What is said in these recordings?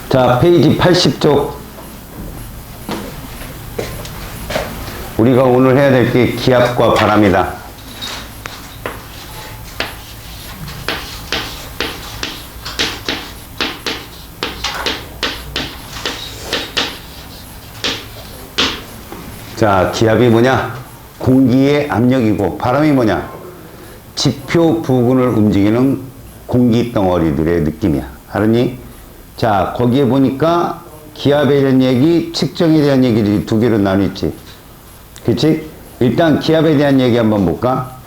자, 페이지 80쪽. 우리가 오늘 해야 될 게 기압과 바람이다. 자, 기압이 뭐냐? 공기의 압력이고, 바람이 뭐냐? 지표 부근을 움직이는 공기 덩어리들의 느낌이야. 알았니? 자, 거기에 보니까 기압에 대한 얘기, 측정에 대한 얘기들이 두 개로 나뉘었지. 그치? 일단 기압에 대한 얘기 한번 볼까?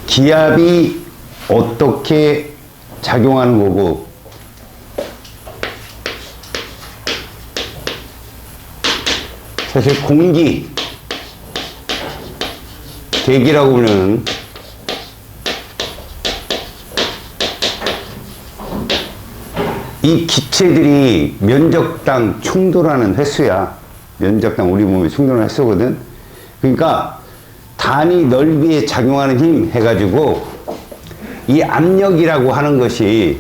기압이 어떻게 작용하는 거고, 사실 공기, 대기라고 부르는 이 기체들이 면적당 충돌하는 횟수야. 면적당 우리 몸에 충돌하는 횟수거든. 그러니까 단위 넓이에 작용하는 힘 해가지고 이 압력이라고 하는 것이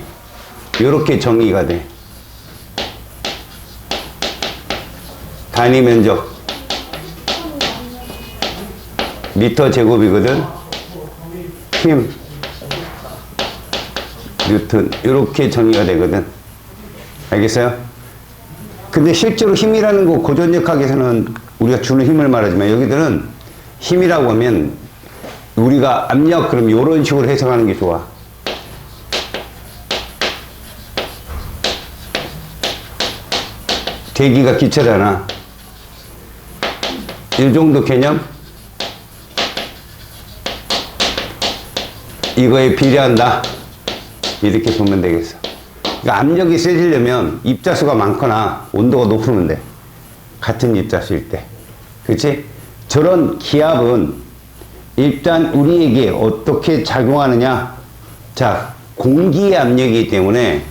이렇게 정의가 돼. 단위 면적 미터 제곱이거든. 힘 뉴턴 이렇게 정의가 되거든. 알겠어요? 근데 실제로 힘이라는 거 고전역학에서는 우리가 주는 힘을 말하지만 여기들은 힘이라고 하면 우리가 압력 그럼 이런 식으로 해석하는 게 좋아. 대기가 기체잖아. 이 정도 개념? 이거에 비례한다. 이렇게 보면 되겠어. 그러니까 압력이 세지려면 입자수가 많거나 온도가 높으면 돼. 같은 입자수일 때. 그렇지? 저런 기압은 일단 우리에게 어떻게 작용하느냐. 자, 공기의 압력이기 때문에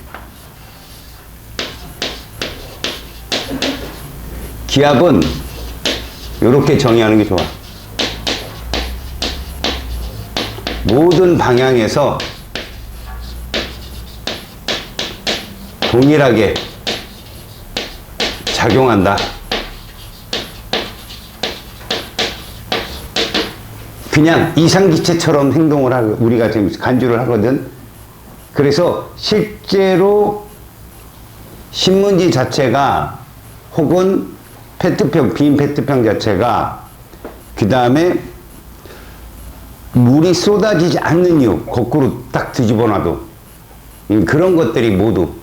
기압은 이렇게 정의하는 게 좋아. 모든 방향에서 동일하게 작용한다. 그냥 이상기체처럼 행동을 하고 우리가 지금 간주를 하거든. 그래서 실제로 신문지 자체가 혹은 페트병, 빈 페트병 자체가 그 다음에 물이 쏟아지지 않는 이유, 거꾸로 딱 뒤집어 놔도 그런 것들이 모두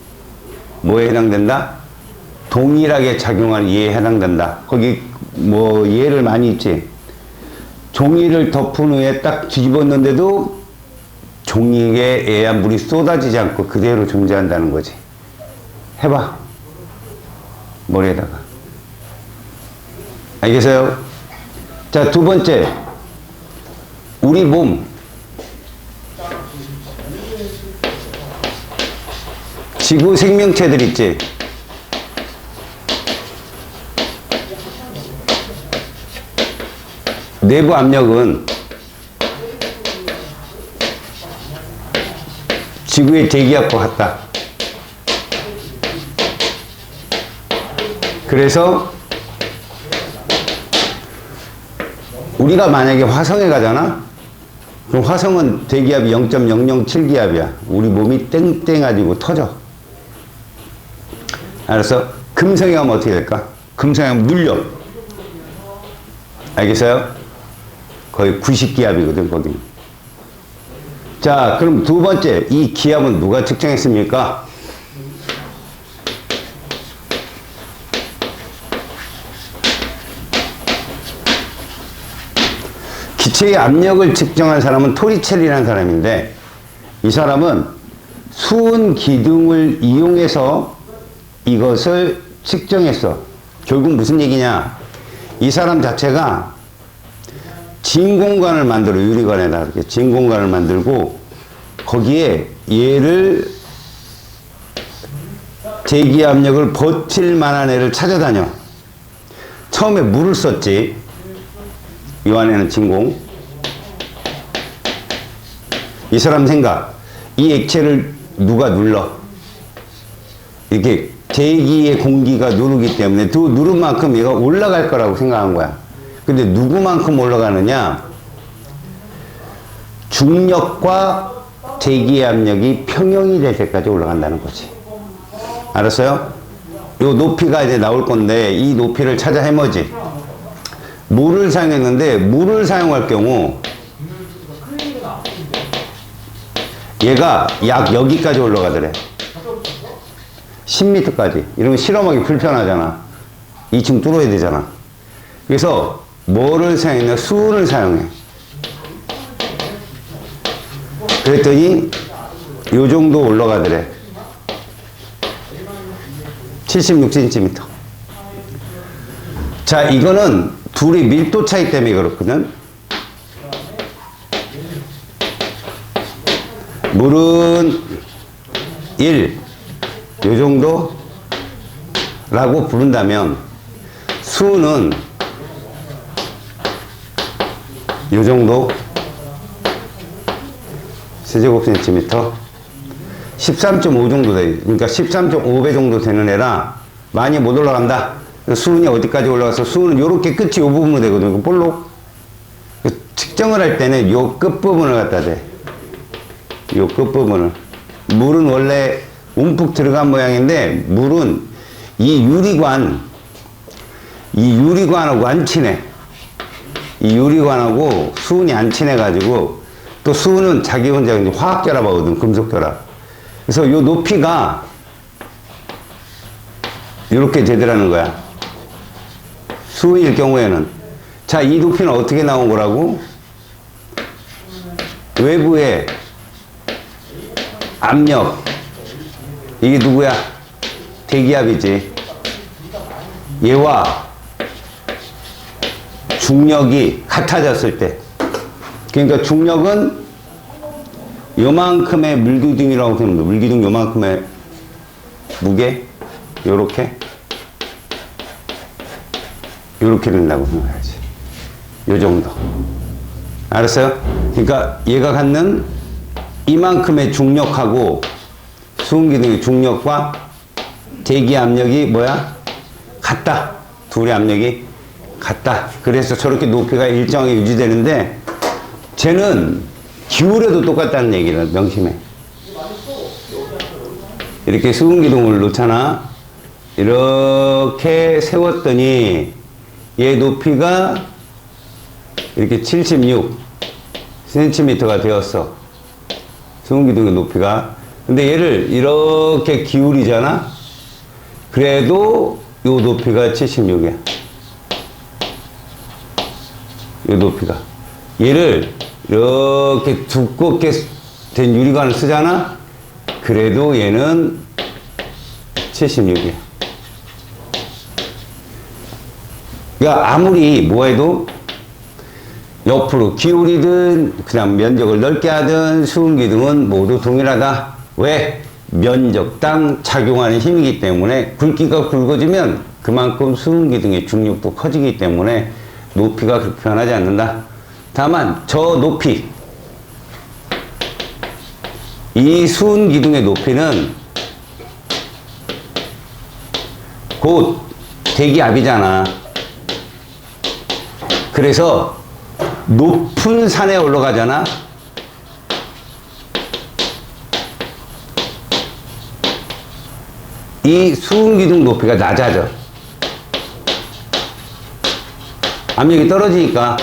뭐에 해당된다? 동일하게 작용하는 예에 해당된다. 거기 뭐 예를 많이 있지. 종이를 덮은 후에 딱 뒤집었는데도 종이에 의한 물이 쏟아지지 않고 그대로 존재한다는 거지. 해봐. 머리에다가. 알겠어요? 자, 두 번째. 우리 몸. 지구 생명체들 있지? 내부 압력은 지구의 대기압과 같다. 그래서 우리가 만약에 화성에 가잖아? 그럼 화성은 대기압이 0.007기압이야. 우리 몸이 땡땡해가지고 터져. 알았어? 금성에 가면 어떻게 될까? 금성에 가면 눌려. 알겠어요? 거의 90기압이거든, 거기. 자, 그럼 두 번째, 이 기압은 누가 측정했습니까? 기체의 압력을 측정한 사람은 토리첼리라는 사람인데, 이 사람은 수은 기둥을 이용해서 이것을 측정했어. 결국 무슨 얘기냐? 이 사람 자체가 진공관을 만들어. 유리관에다 이렇게 진공관을 만들고 거기에 얘를 대기 압력을 버틸 만한 애를 찾아다녀. 처음에 물을 썼지. 이 안에는 진공. 이 사람 생각. 이 액체를 누가 눌러? 이렇게 대기의 공기가 누르기 때문에 누른 만큼 얘가 올라갈 거라고 생각한 거야. 근데 누구만큼 올라가느냐? 중력과 대기의 압력이 평형이 될 때까지 올라간다는 거지. 알았어요? 요 높이가 이제 나올 건데 이 높이를 찾아 헤매지. 물을 사용했는데 물을 사용할 경우 얘가 약 여기까지 올라가더래. 10m까지. 이러면 실험하기 불편하잖아. 2층 뚫어야 되잖아. 그래서 뭐를 사용했냐? 수은을 사용해. 그랬더니 요 정도 올라가더래. 76cm. 자, 이거는 둘이 밀도 차이 때문에 그렇거든. 물은 1, 요 정도라고 부른다면 수는 요 정도 세제곱센티미터 13.5 정도 돼. 그러니까 13.5배 정도 되는 애라 많이 못 올라간다. 수은이 어디까지 올라가서 수은은 요렇게 끝이 요 부분으로 되거든요. 볼록. 측정을 할 때는 요 끝부분을 갖다 대. 요 끝부분을. 물은 원래 움푹 들어간 모양인데 물은 이 유리관하고 안 친해. 이 유리관하고 수은이 안 친해 가지고 또 수은은 자기 혼자 이제 화학 결합하거든. 금속 결합. 그래서 요 높이가 이렇게 되더라는 거야. 수은일 경우에는. 자, 이 높이는 어떻게 나온 거라고? 외부에 압력, 이게 누구야? 대기압이지. 얘와 중력이 같아졌을 때. 그러니까 중력은 요만큼의 물기둥이라고 생각합니다. 물기둥 요만큼의 무게, 요렇게 된다고 생각해야지. 요 정도. 알았어요? 그러니까 얘가 갖는 이만큼의 중력하고 수은기둥의 중력과 대기 압력이 뭐야? 같다. 둘의 압력이 같다. 그래서 저렇게 높이가 일정하게 유지되는데 쟤는 기울여도 똑같다는 얘기를 명심해. 이렇게 수은기둥을 놓잖아. 이렇게 세웠더니 얘 높이가 이렇게 76cm가 되었어. 수은기둥의 높이가. 근데 얘를 이렇게 기울이잖아. 그래도 요 높이가 76이야. 요 높이가. 얘를 이렇게 두껍게 된 유리관을 쓰잖아. 그래도 얘는 76이야. 그러니까 아무리 뭐 해도 옆으로 기울이든 그냥 면적을 넓게 하든 수은기둥은 모두 동일하다. 왜? 면적당 작용하는 힘이기 때문에 굵기가 굵어지면 그만큼 수은기둥의 중력도 커지기 때문에 높이가 그렇게 변하지 않는다. 다만 저 높이, 이 수은기둥의 높이는 곧 대기압이잖아. 그래서 높은 산에 올라가잖아. 이 수은기둥 높이가 낮아져. 압력이 떨어지니까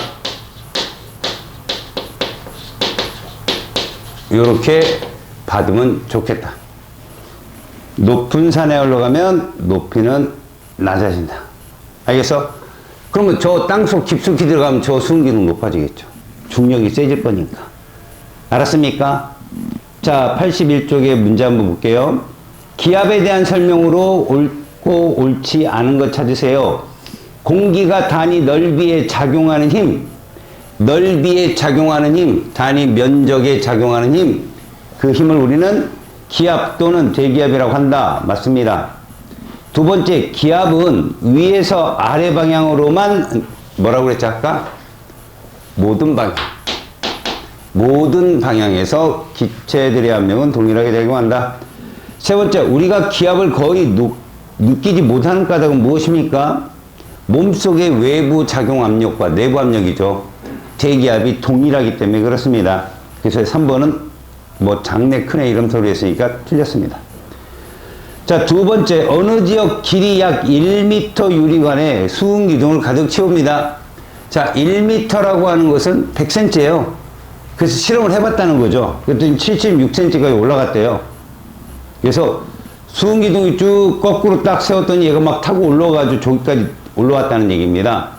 이렇게 받으면 좋겠다. 높은 산에 올라가면 높이는 낮아진다. 알겠어? 그러면 저 땅속 깊숙이 들어가면 저 수은기둥 높아지겠죠. 중력이 세질 거니까. 알았습니까? 자, 81쪽에 문제 한번 볼게요. 기압에 대한 설명으로 옳고 옳지 않은 것 찾으세요. 공기가 단위 넓이에 작용하는 힘, 넓이에 작용하는 힘, 단위 면적에 작용하는 힘, 그 힘을 우리는 기압 또는 대기압이라고 한다. 맞습니다. 두 번째, 기압은 위에서 아래 방향으로만 뭐라고 그랬지 아까? 모든 방향. 모든 방향에서 기체들의 압력은 동일하게 작용한다. 세 번째, 우리가 기압을 거의 느끼지 못하는 까닭은 무엇입니까? 몸속의 외부 작용 압력과 내부 압력이죠. 대기압이 동일하기 때문에 그렇습니다. 그래서 3번은 뭐 작네 크네 이런 소리 했으니까 틀렸습니다. 자, 두 번째, 어느 지역 길이 약 1m 유리관에 수은 기둥을 가득 채웁니다. 자, 1m라고 하는 것은 100cm예요. 그래서 실험을 해봤다는 거죠. 그랬더니 76cm까지 올라갔대요. 그래서 수은 기둥이 쭉 거꾸로 딱 세웠더니 얘가 막 타고 올라가지고 저기까지 올라왔다는 얘기입니다.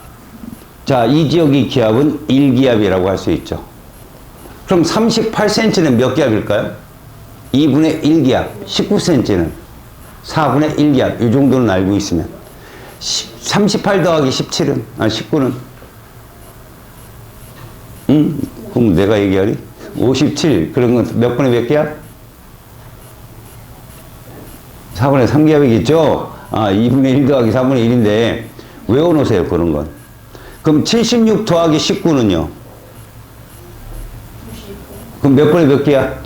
자, 이 지역의 기압은 1기압이라고 할 수 있죠. 그럼 38cm는 몇 기압일까요? 2분의 1기압. 19cm는 4분의 1기압. 이 정도는 알고 있으면. 38 더하기 17은, 19는? 그럼 내가 얘기하리? 57. 그런 건 몇 분의 몇 기압? 4분의 3기압이겠죠? 2분의 1 더하기 4분의 1인데, 외워놓으세요, 그런 건. 그럼 76 더하기 19는요? 그럼 몇 분의 몇 기압?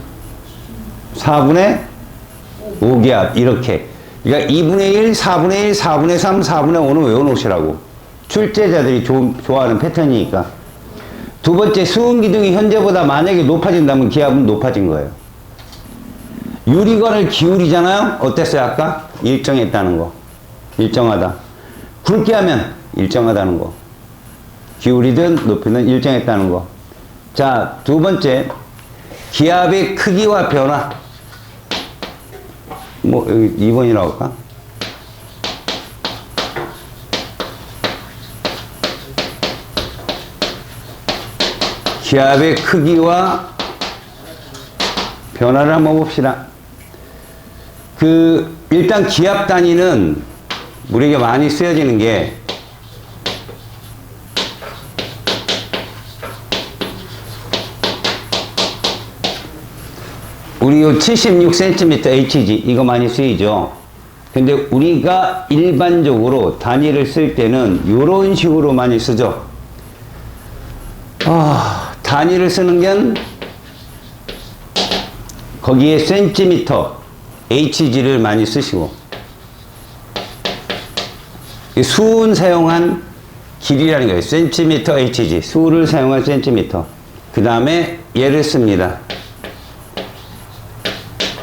4분의 5기압. 이렇게. 그러니까 2분의 1, 4분의 1, 4분의 3, 4분의 5는 외워놓으시라고. 출제자들이 좋아하는 패턴이니까. 두 번째, 수은 기둥이 현재보다 만약에 높아진다면 기압은 높아진 거예요. 유리관을 기울이잖아요? 어땠어요, 아까? 일정했다는 거. 일정하다. 굵게 하면 일정하다는 거. 기울이든 높이든 일정했다는 거. 자, 두 번째, 기압의 크기와 변화. 뭐, 여기 2번이라고 할까? 기압의 크기와 변화를 한번 봅시다. 일단 기압 단위는 우리에게 많이 쓰여지는 게 우리 76cm HG 이거 많이 쓰이죠. 근데 우리가 일반적으로 단위를 쓸 때는 이런 식으로 많이 쓰죠. 단위를 쓰는 게 거기에 센티미터 HG를 많이 쓰시고 수은 사용한 길이라는 거예요. 센티미터 HG 수를 사용한 센티미터. 그 다음에 얘를 씁니다.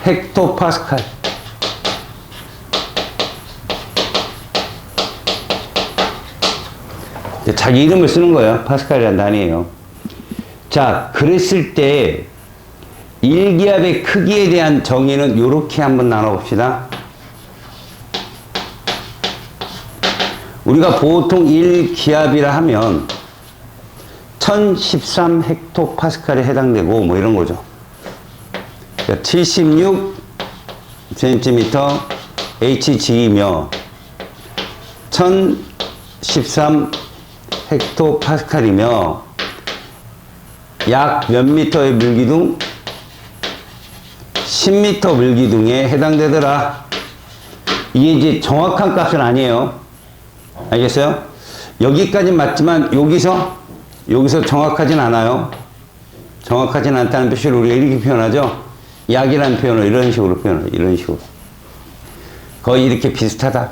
헥토파스칼. 자기 이름을 쓰는 거예요. 파스칼이라는 단위예요. 자, 그랬을 때 1기압의 크기에 대한 정의는 이렇게 한번 나눠봅시다. 우리가 보통 1기압이라 하면 1013 헥토파스칼에 해당되고 뭐 이런 거죠. 76cm HG이며 1013 헥토파스칼이며 약 몇 미터의 물기둥? 10m 물기둥에 해당되더라. 이게 이제 정확한 값은 아니에요. 알겠어요? 여기까지 맞지만 여기서 정확하진 않아요. 정확하진 않다는 표시를 우리가 이렇게 표현하죠. 약이라는 표현을 이런 식으로 표현해요. 이런 식으로. 거의 이렇게 비슷하다.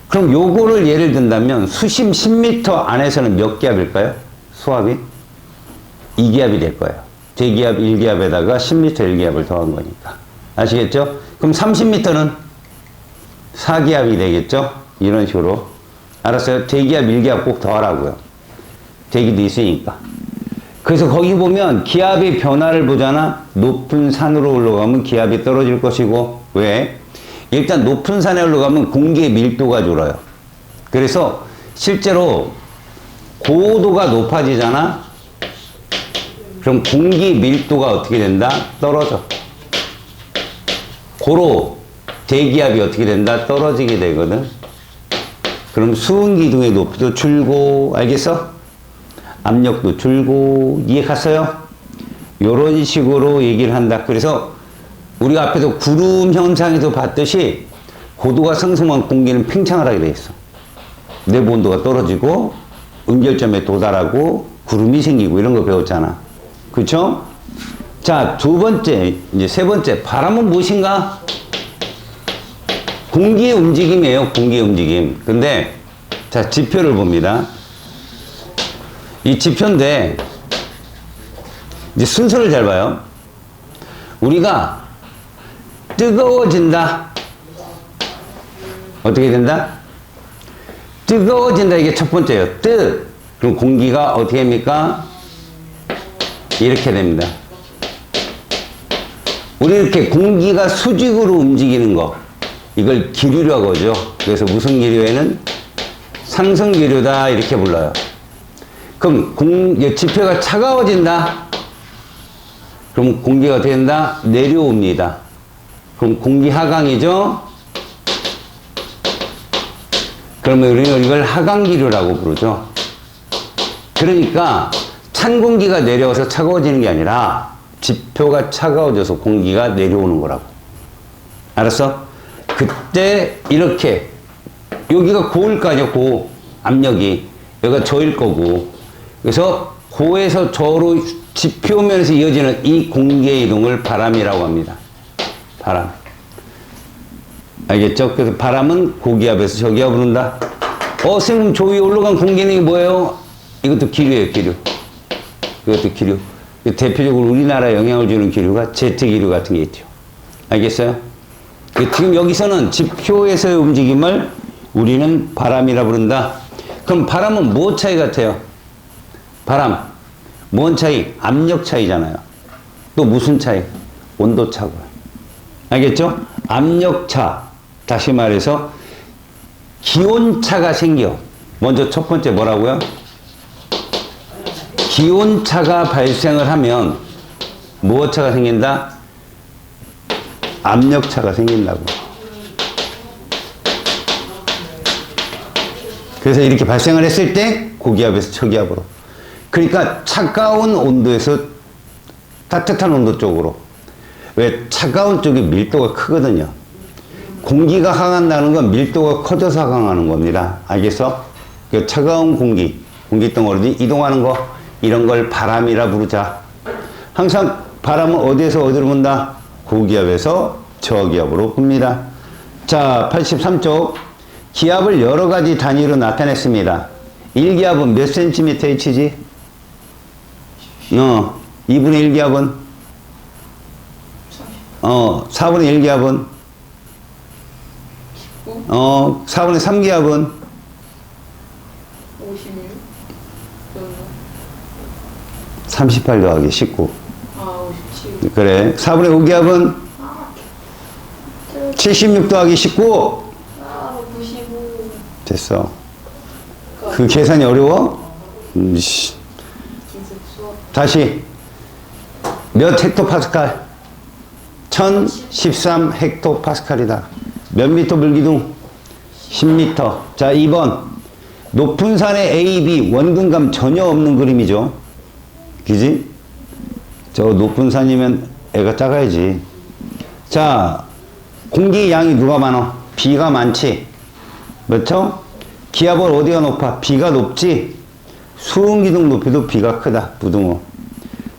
그럼 요거를 예를 든다면 수심 10m 안에서는 몇 기압일까요? 수압이? 2기압이 될 거예요. 대기압 1기압에다가 10m 1기압을 더한 거니까. 아시겠죠? 그럼 30m는 4기압이 되겠죠? 이런 식으로. 알았어요? 대기압 1기압 꼭 더하라고요. 대기도 있으니까. 그래서 거기 보면 기압의 변화를 보잖아. 높은 산으로 올라가면 기압이 떨어질 것이고. 왜? 일단 높은 산에 올라가면 공기의 밀도가 줄어요. 그래서 실제로 고도가 높아지잖아. 그럼 공기 밀도가 어떻게 된다? 떨어져. 고로 대기압이 어떻게 된다? 떨어지게 되거든. 그럼 수은 기둥의 높이도 줄고, 알겠어? 압력도 줄고, 이해 갔어요? 요런 식으로 얘기를 한다. 그래서 우리가 앞에서 구름 현상에서 봤듯이 고도가 상승한 공기는 팽창을 하게 돼 있어. 내부 온도가 떨어지고 음결점에 도달하고 구름이 생기고 이런 거 배웠잖아. 그쵸? 자, 두 번째, 이제 세 번째. 바람은 무엇인가? 공기의 움직임이에요. 공기의 움직임. 근데, 자, 지표를 봅니다. 이 지표인데, 이제 순서를 잘 봐요. 우리가 뜨거워진다. 어떻게 된다? 뜨거워진다. 이게 첫 번째예요. 그럼 공기가 어떻게 됩니까? 이렇게 됩니다. 우리 이렇게 공기가 수직으로 움직이는 거, 이걸 기류라고 하죠. 그래서 무슨 기류에는 상승 기류다 이렇게 불러요. 그럼 지표가 차가워진다. 그럼 공기가 어떻게 된다? 내려옵니다. 그럼 공기 하강이죠. 그러면 우리는 이걸 하강기류라고 부르죠. 그러니까 찬 공기가 내려와서 차가워지는 게 아니라 지표가 차가워져서 공기가 내려오는 거라고. 알았어? 그때 이렇게 여기가 고일 거 아니야. 고 압력이 여기가 저일 거고, 그래서 고에서 저로 지표면에서 이어지는 이 공기의 이동을 바람이라고 합니다. 바람. 알겠죠? 그래서 바람은 고기압에서 저기압으로 온다. 선생님, 저 위에 올라간 공기는 뭐예요? 이것도 기류예요. 기류. 이것도 기류. 대표적으로 우리나라에 영향을 주는 기류가 제트기류 같은 게 있죠. 알겠어요? 지금 여기서는 지표에서의 움직임을 우리는 바람이라 부른다. 그럼 바람은 무엇 차이 같아요? 바람. 뭔 차이? 압력 차이잖아요. 또 무슨 차이? 온도 차고요. 알겠죠? 압력 차. 다시 말해서 기온차가 생겨. 먼저 첫 번째 뭐라고요? 기온차가 발생을 하면 무엇차가 생긴다? 압력차가 생긴다고. 그래서 이렇게 발생을 했을 때 고기압에서 저기압으로. 그러니까 차가운 온도에서 따뜻한 온도 쪽으로. 왜? 차가운 쪽이 밀도가 크거든요. 공기가 항한다는 건 밀도가 커져서 항하는 겁니다. 알겠어? 그 차가운 공기덩어리들이 이동하는 거, 이런 걸 바람이라 부르자. 항상 바람은 어디에서 어디로 분다? 고기압에서 저기압으로 붑니다. 자, 83쪽. 기압을 여러 가지 단위로 나타냈습니다. 1기압은 몇 cm의 치지? 2분의 1기압은? 4분의 1기압은? 4분의 3기압은? 56? 38 더하기 19. 57. 그래. 4분의 5기압은? 76 더하기 19. 95. 됐어. 그 계산이 어려워? 다시. 몇 헥토파스칼? 1013 헥토파스칼이다. 몇 미터 물기둥? 10미터. 자, 2번. 높은 산의 A, B 원근감 전혀 없는 그림이죠. 그지? 저 높은 산이면 애가 작아야지. 자, 공기 양이 누가 많아? B가 많지. 그렇죠? 기압은 어디가 높아? B가 높지. 수은기둥 높이도 B가 크다. 부등호.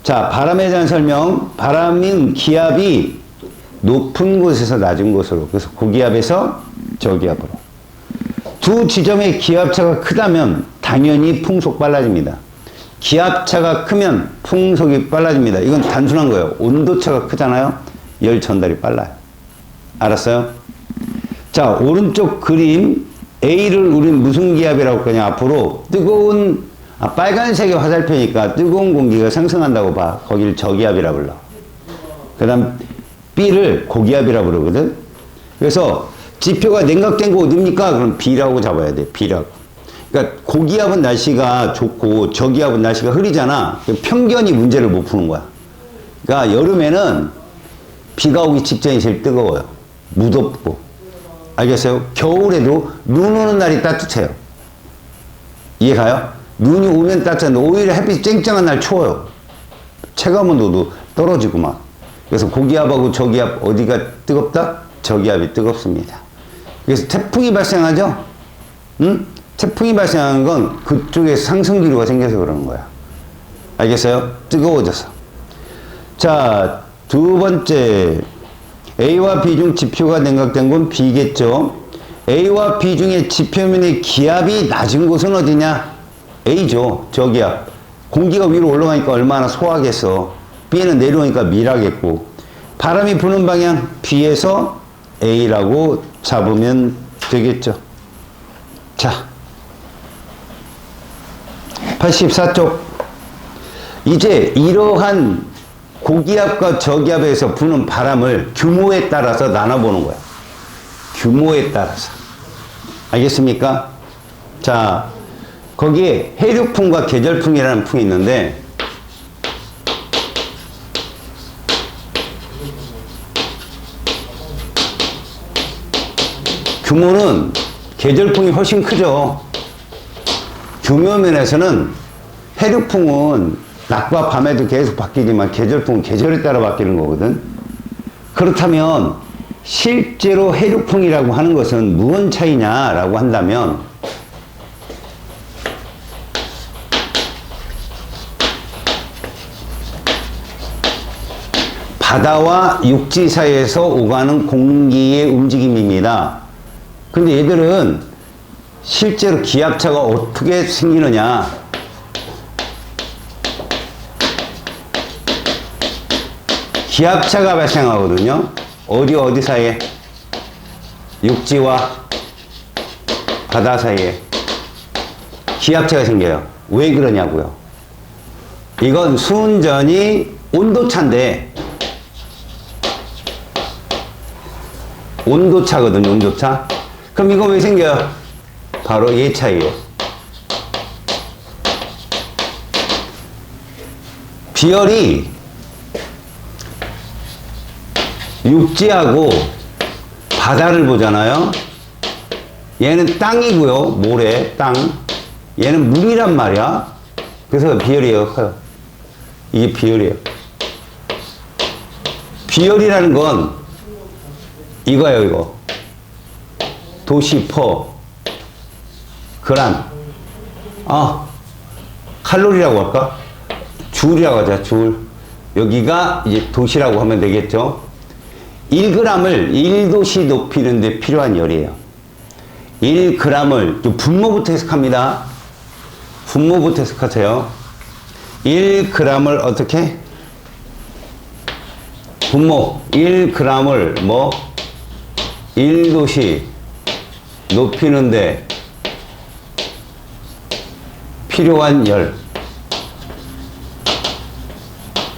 자, 바람에 대한 설명. 바람은 기압이 높은 곳에서 낮은 곳으로. 그래서 고기압에서 저기압으로. 두 지점의 기압차가 크다면 당연히 풍속 빨라집니다. 기압차가 크면 풍속이 빨라집니다. 이건 단순한 거예요. 온도차가 크잖아요. 열 전달이 빨라요. 알았어요? 자, 오른쪽 그림 A를 우린 무슨 기압이라고 할 거냐. 앞으로 뜨거운 빨간색의 화살표니까 뜨거운 공기가 상승한다고 봐. 거기를 저기압이라 불러. 그 다음 B를 고기압이라 부르거든. 그래서 지표가 냉각된 거 어딥니까? 그럼 B라고 잡아야 돼. B라고. 그러니까 고기압은 날씨가 좋고 저기압은 날씨가 흐리잖아. 편견이 문제를 못 푸는 거야. 그러니까 여름에는 비가 오기 직전이 제일 뜨거워요. 무덥고. 알겠어요? 겨울에도 눈 오는 날이 따뜻해요. 이해가요? 눈이 오면 따뜻한데 오히려 햇빛이 쨍쨍한 날 추워요. 체감 온도도 떨어지고 막. 그래서 고기압하고 저기압 어디가 뜨겁다? 저기압이 뜨겁습니다. 그래서 태풍이 발생하죠? 응? 태풍이 발생하는 건 그쪽에 상승기류가 생겨서 그러는 거야. 알겠어요? 뜨거워져서. 자, 두 번째. A와 B 중 지표가 냉각된 건 B겠죠. A와 B 중에 지표면의 기압이 낮은 곳은 어디냐? A죠. 저기압. 공기가 위로 올라가니까 얼마나 소화하겠어. B는 내려오니까 밀하겠고. 바람이 부는 방향 B에서 A라고 잡으면 되겠죠. 자, 84쪽. 이제 이러한 고기압과 저기압에서 부는 바람을 규모에 따라서 나눠보는 거야. 규모에 따라서. 알겠습니까? 자, 거기에 해류풍과 계절풍이라는 풍이 있는데, 규모는 계절풍이 훨씬 크죠. 규모 면에서는 해류풍은 낮과 밤에도 계속 바뀌지만 계절풍은 계절에 따라 바뀌는 거거든. 그렇다면 실제로 해류풍이라고 하는 것은 무슨 차이냐라고 한다면 바다와 육지 사이에서 오가는 공기의 움직임입니다. 근데 얘들은 실제로 기압차가 어떻게 생기느냐? 기압차가 발생하거든요. 어디 사이에? 육지와 바다 사이에 기압차가 생겨요. 왜 그러냐고요? 이건 순전히 온도차인데, 온도차거든요. 온도차. 그럼 이거 왜 생겨요? 바로 얘 차이에요. 비열이 육지하고 바다를 보잖아요. 얘는 땅이고요. 모래, 땅. 얘는 물이란 말이야. 그래서 비열이에요. 커요. 이게 비열이에요. 비열이라는 건 이거예요. 이거. 도시퍼 그람. 칼로리라고 할까? 줄이라고 하자. 줄. 여기가 이제 도시라고 하면 되겠죠. 1g을 1도씨 높이는 데 필요한 열이에요. 1g을 분모부터 해석합니다. 분모부터 해석하세요. 1g을 어떻게? 분모 1g을 뭐 1도씨 높이는데 필요한 열,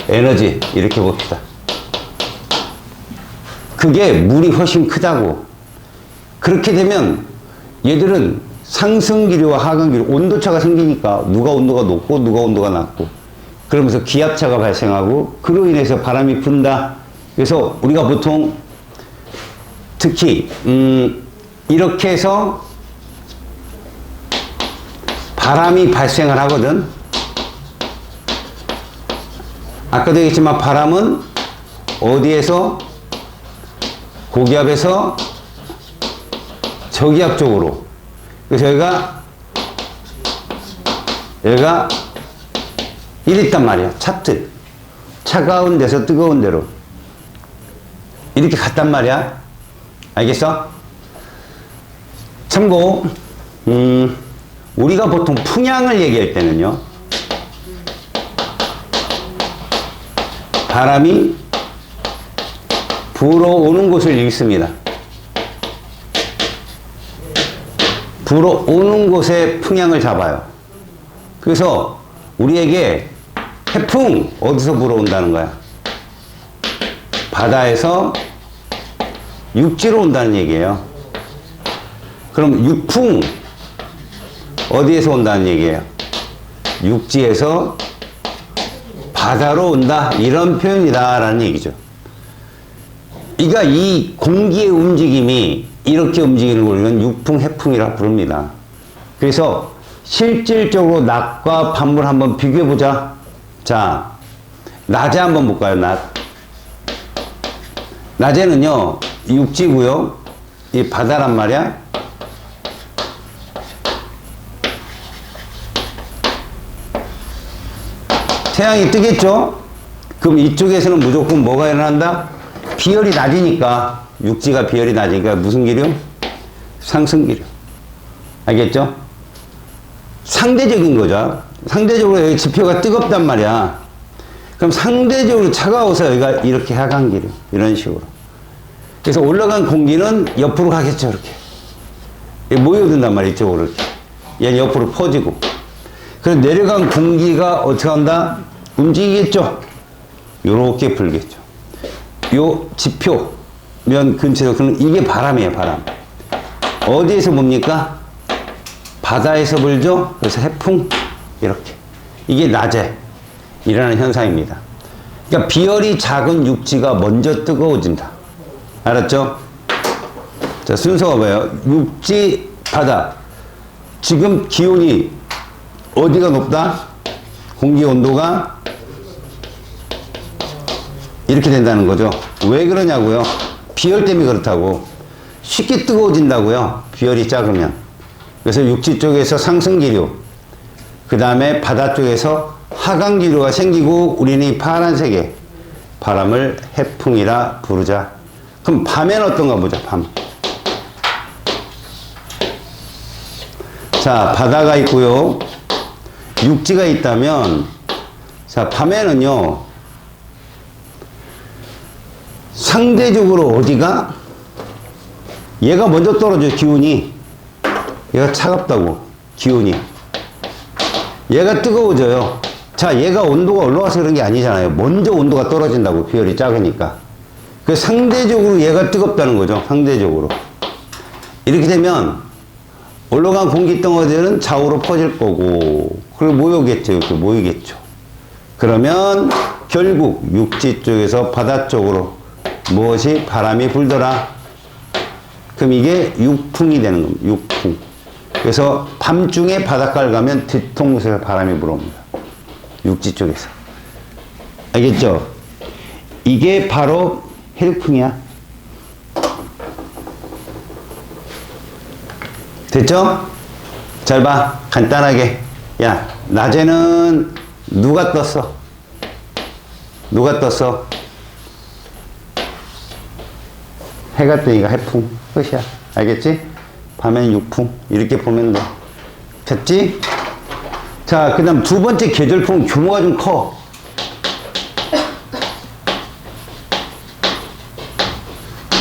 에너지 이렇게 봅시다. 그게 물이 훨씬 크다고. 그렇게 되면 얘들은 상승기류와 하강기류, 온도차가 생기니까 누가 온도가 높고 누가 온도가 낮고, 그러면서 기압차가 발생하고 그로 인해서 바람이 분다. 그래서 우리가 보통 특히 이렇게 해서 바람이 발생을 하거든. 아까도 얘기했지만 바람은 어디에서? 고기압에서 저기압 쪽으로. 그래서 여기가 이랬단 말이야. 차트. 차가운 데서 뜨거운 데로. 이렇게 갔단 말이야. 알겠어? 참고, 우리가 보통 풍향을 얘기할 때는요, 바람이 불어오는 곳을 읽습니다. 불어오는 곳에 풍향을 잡아요. 그래서 우리에게 해풍 어디서 불어온다는 거야? 바다에서 육지로 온다는 얘기예요. 그럼 육풍 어디에서 온다는 얘기예요? 육지에서 바다로 온다, 이런 표현이다 라는 얘기죠. 그러니까 이 공기의 움직임이 이렇게 움직이는 걸 우리는 육풍, 해풍이라고 부릅니다. 그래서 실질적으로 낮과 밤을 한번 비교해 보자. 자, 낮에 한번 볼까요? 낮에는요, 육지고요, 이 바다란 말이야. 태양이 뜨겠죠? 그럼 이쪽에서는 무조건 뭐가 일어난다? 비열이 낮으니까, 육지가 비열이 낮으니까 무슨 기류? 상승기류. 알겠죠? 상대적인 거죠. 상대적으로 여기 지표가 뜨겁단 말이야. 그럼 상대적으로 차가워서 여기가 이렇게 하강기류. 이런 식으로. 그래서 올라간 공기는 옆으로 가겠죠, 이렇게. 모여든단 말이야, 이쪽으로 이렇게. 얘는 옆으로 퍼지고. 그래서 내려간 공기가 어떻게 한다? 움직이겠죠? 요렇게 불겠죠. 요 지표면 근처에서, 그럼 이게 바람이에요, 바람. 어디에서 봅니까? 바다에서 불죠? 그래서 해풍, 이렇게. 이게 낮에 일어나는 현상입니다. 그러니까 비열이 작은 육지가 먼저 뜨거워진다. 알았죠? 자, 순서가 뭐예요? 육지, 바다. 지금 기온이 어디가 높다? 공기 온도가 이렇게 된다는 거죠. 왜 그러냐고요? 비열 때문에 그렇다고. 쉽게 뜨거워진다고요. 비열이 작으면. 그래서 육지 쪽에서 상승기류, 그 다음에 바다 쪽에서 하강기류가 생기고 우리는 이 파란색의 바람을 해풍이라 부르자. 그럼 밤에는 어떤가 보자. 밤. 자, 바다가 있고요. 육지가 있다면, 자, 밤에는요, 상대적으로 어디가? 얘가 먼저 떨어져요, 기온이. 얘가 차갑다고, 기온이. 얘가 뜨거워져요. 자, 얘가 온도가 올라와서 그런 게 아니잖아요. 먼저 온도가 떨어진다고, 비열이 작으니까. 그 상대적으로 얘가 뜨겁다는 거죠, 상대적으로. 이렇게 되면, 올라간 공기덩어리들은 좌우로 퍼질 거고, 그리고 모이겠죠, 이렇게 모이겠죠. 그러면, 결국, 육지 쪽에서 바다 쪽으로 무엇이 바람이 불더라. 그럼 이게 육풍이 되는 겁니다. 육풍. 그래서 밤중에 바닷가를 가면 뒤통수에서 바람이 불어옵니다. 육지 쪽에서. 알겠죠? 이게 바로 해풍이야. 됐죠? 잘 봐. 간단하게. 야, 낮에는 누가 떴어? 누가 떴어? 해가 뜨니까 해풍. 끝이야. 알겠지? 밤엔 육풍. 이렇게 보면 돼. 됐지? 자, 그 다음 두 번째 계절풍 규모가 좀 커.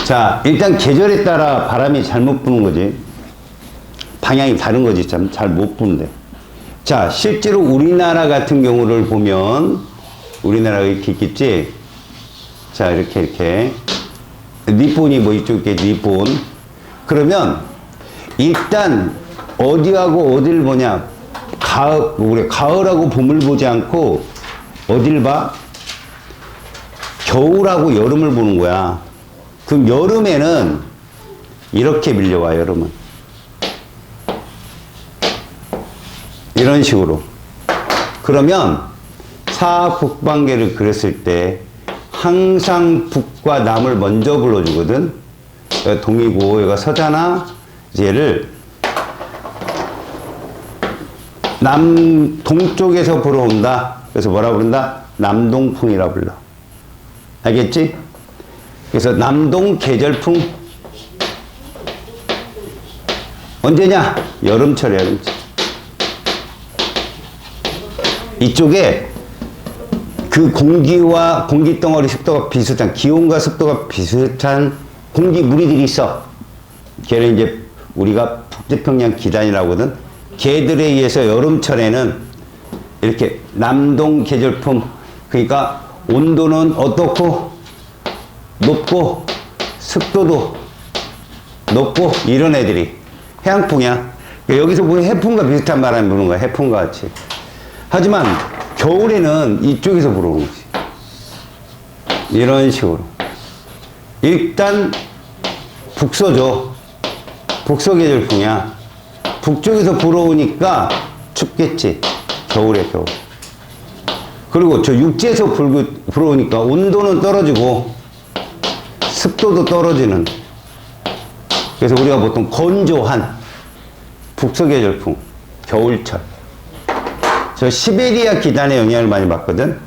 자, 일단 계절에 따라 바람이 잘못 부는 거지. 방향이 다른 거지. 참 잘 못 부는데. 자, 실제로 우리나라 같은 경우를 보면, 우리나라가 이렇게 있겠지? 자, 이렇게. 니폰이 뭐 이쪽에 니폰. 그러면, 일단, 어디하고 어딜 보냐. 가을하고 봄을 보지 않고, 어딜 봐? 겨울하고 여름을 보는 거야. 그럼 여름에는, 이렇게 밀려와, 여름은. 이런 식으로. 그러면 사북방계를 그렸을 때 항상 북과 남을 먼저 불러주거든. 여기가 동이고 여기가 서잖아. 얘를 동쪽에서 불어온다. 그래서 뭐라 부른다? 남동풍이라 불러. 알겠지? 그래서 남동 계절풍 언제냐? 여름철이야, 여름철. 이쪽에 그 공기와 공기덩어리 습도가 비슷한, 기온과 습도가 비슷한 공기 무리들이 있어. 걔는 이제 우리가 북태평양 기단이라고 하거든. 걔들에 의해서 여름철에는 이렇게 남동 계절풍, 그러니까 온도는 어떻고 높고 습도도 높고 이런 애들이 해양풍이야. 여기서 보면 해풍과 비슷한 바람이 부는 거야. 해풍과 같이. 하지만 겨울에는 이쪽에서 불어오는 거지. 이런 식으로. 일단 북서죠. 북서계절풍이야. 북쪽에서 불어오니까 춥겠지. 겨울에 겨울. 그리고 저 육지에서 불어오니까 온도는 떨어지고 습도도 떨어지는. 그래서 우리가 보통 건조한 북서계절풍, 겨울철. 저 시베리아 기단의 영향을 많이 받거든.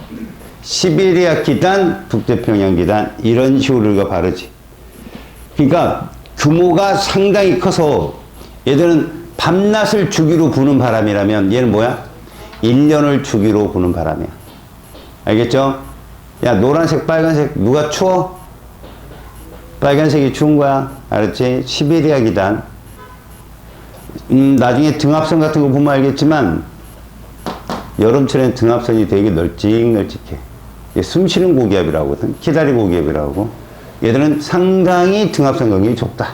시베리아 기단, 북태평양 기단 이런 식으로 우리가 바르지. 그러니까 규모가 상당히 커서 얘들은 밤낮을 주기로 부는 바람이라면 얘는 뭐야? 1년을 주기로 부는 바람이야. 알겠죠? 야, 노란색, 빨간색 누가 추워? 빨간색이 추운 거야. 알았지? 시베리아 기단. 나중에 등압선 같은 거 보면 알겠지만 여름철엔 등압선이 되게 널찍널찍해. 숨 쉬는 고기압이라고 하거든. 키다리 고기압이라고. 얘들은 상당히 등압선 간격이 좁다.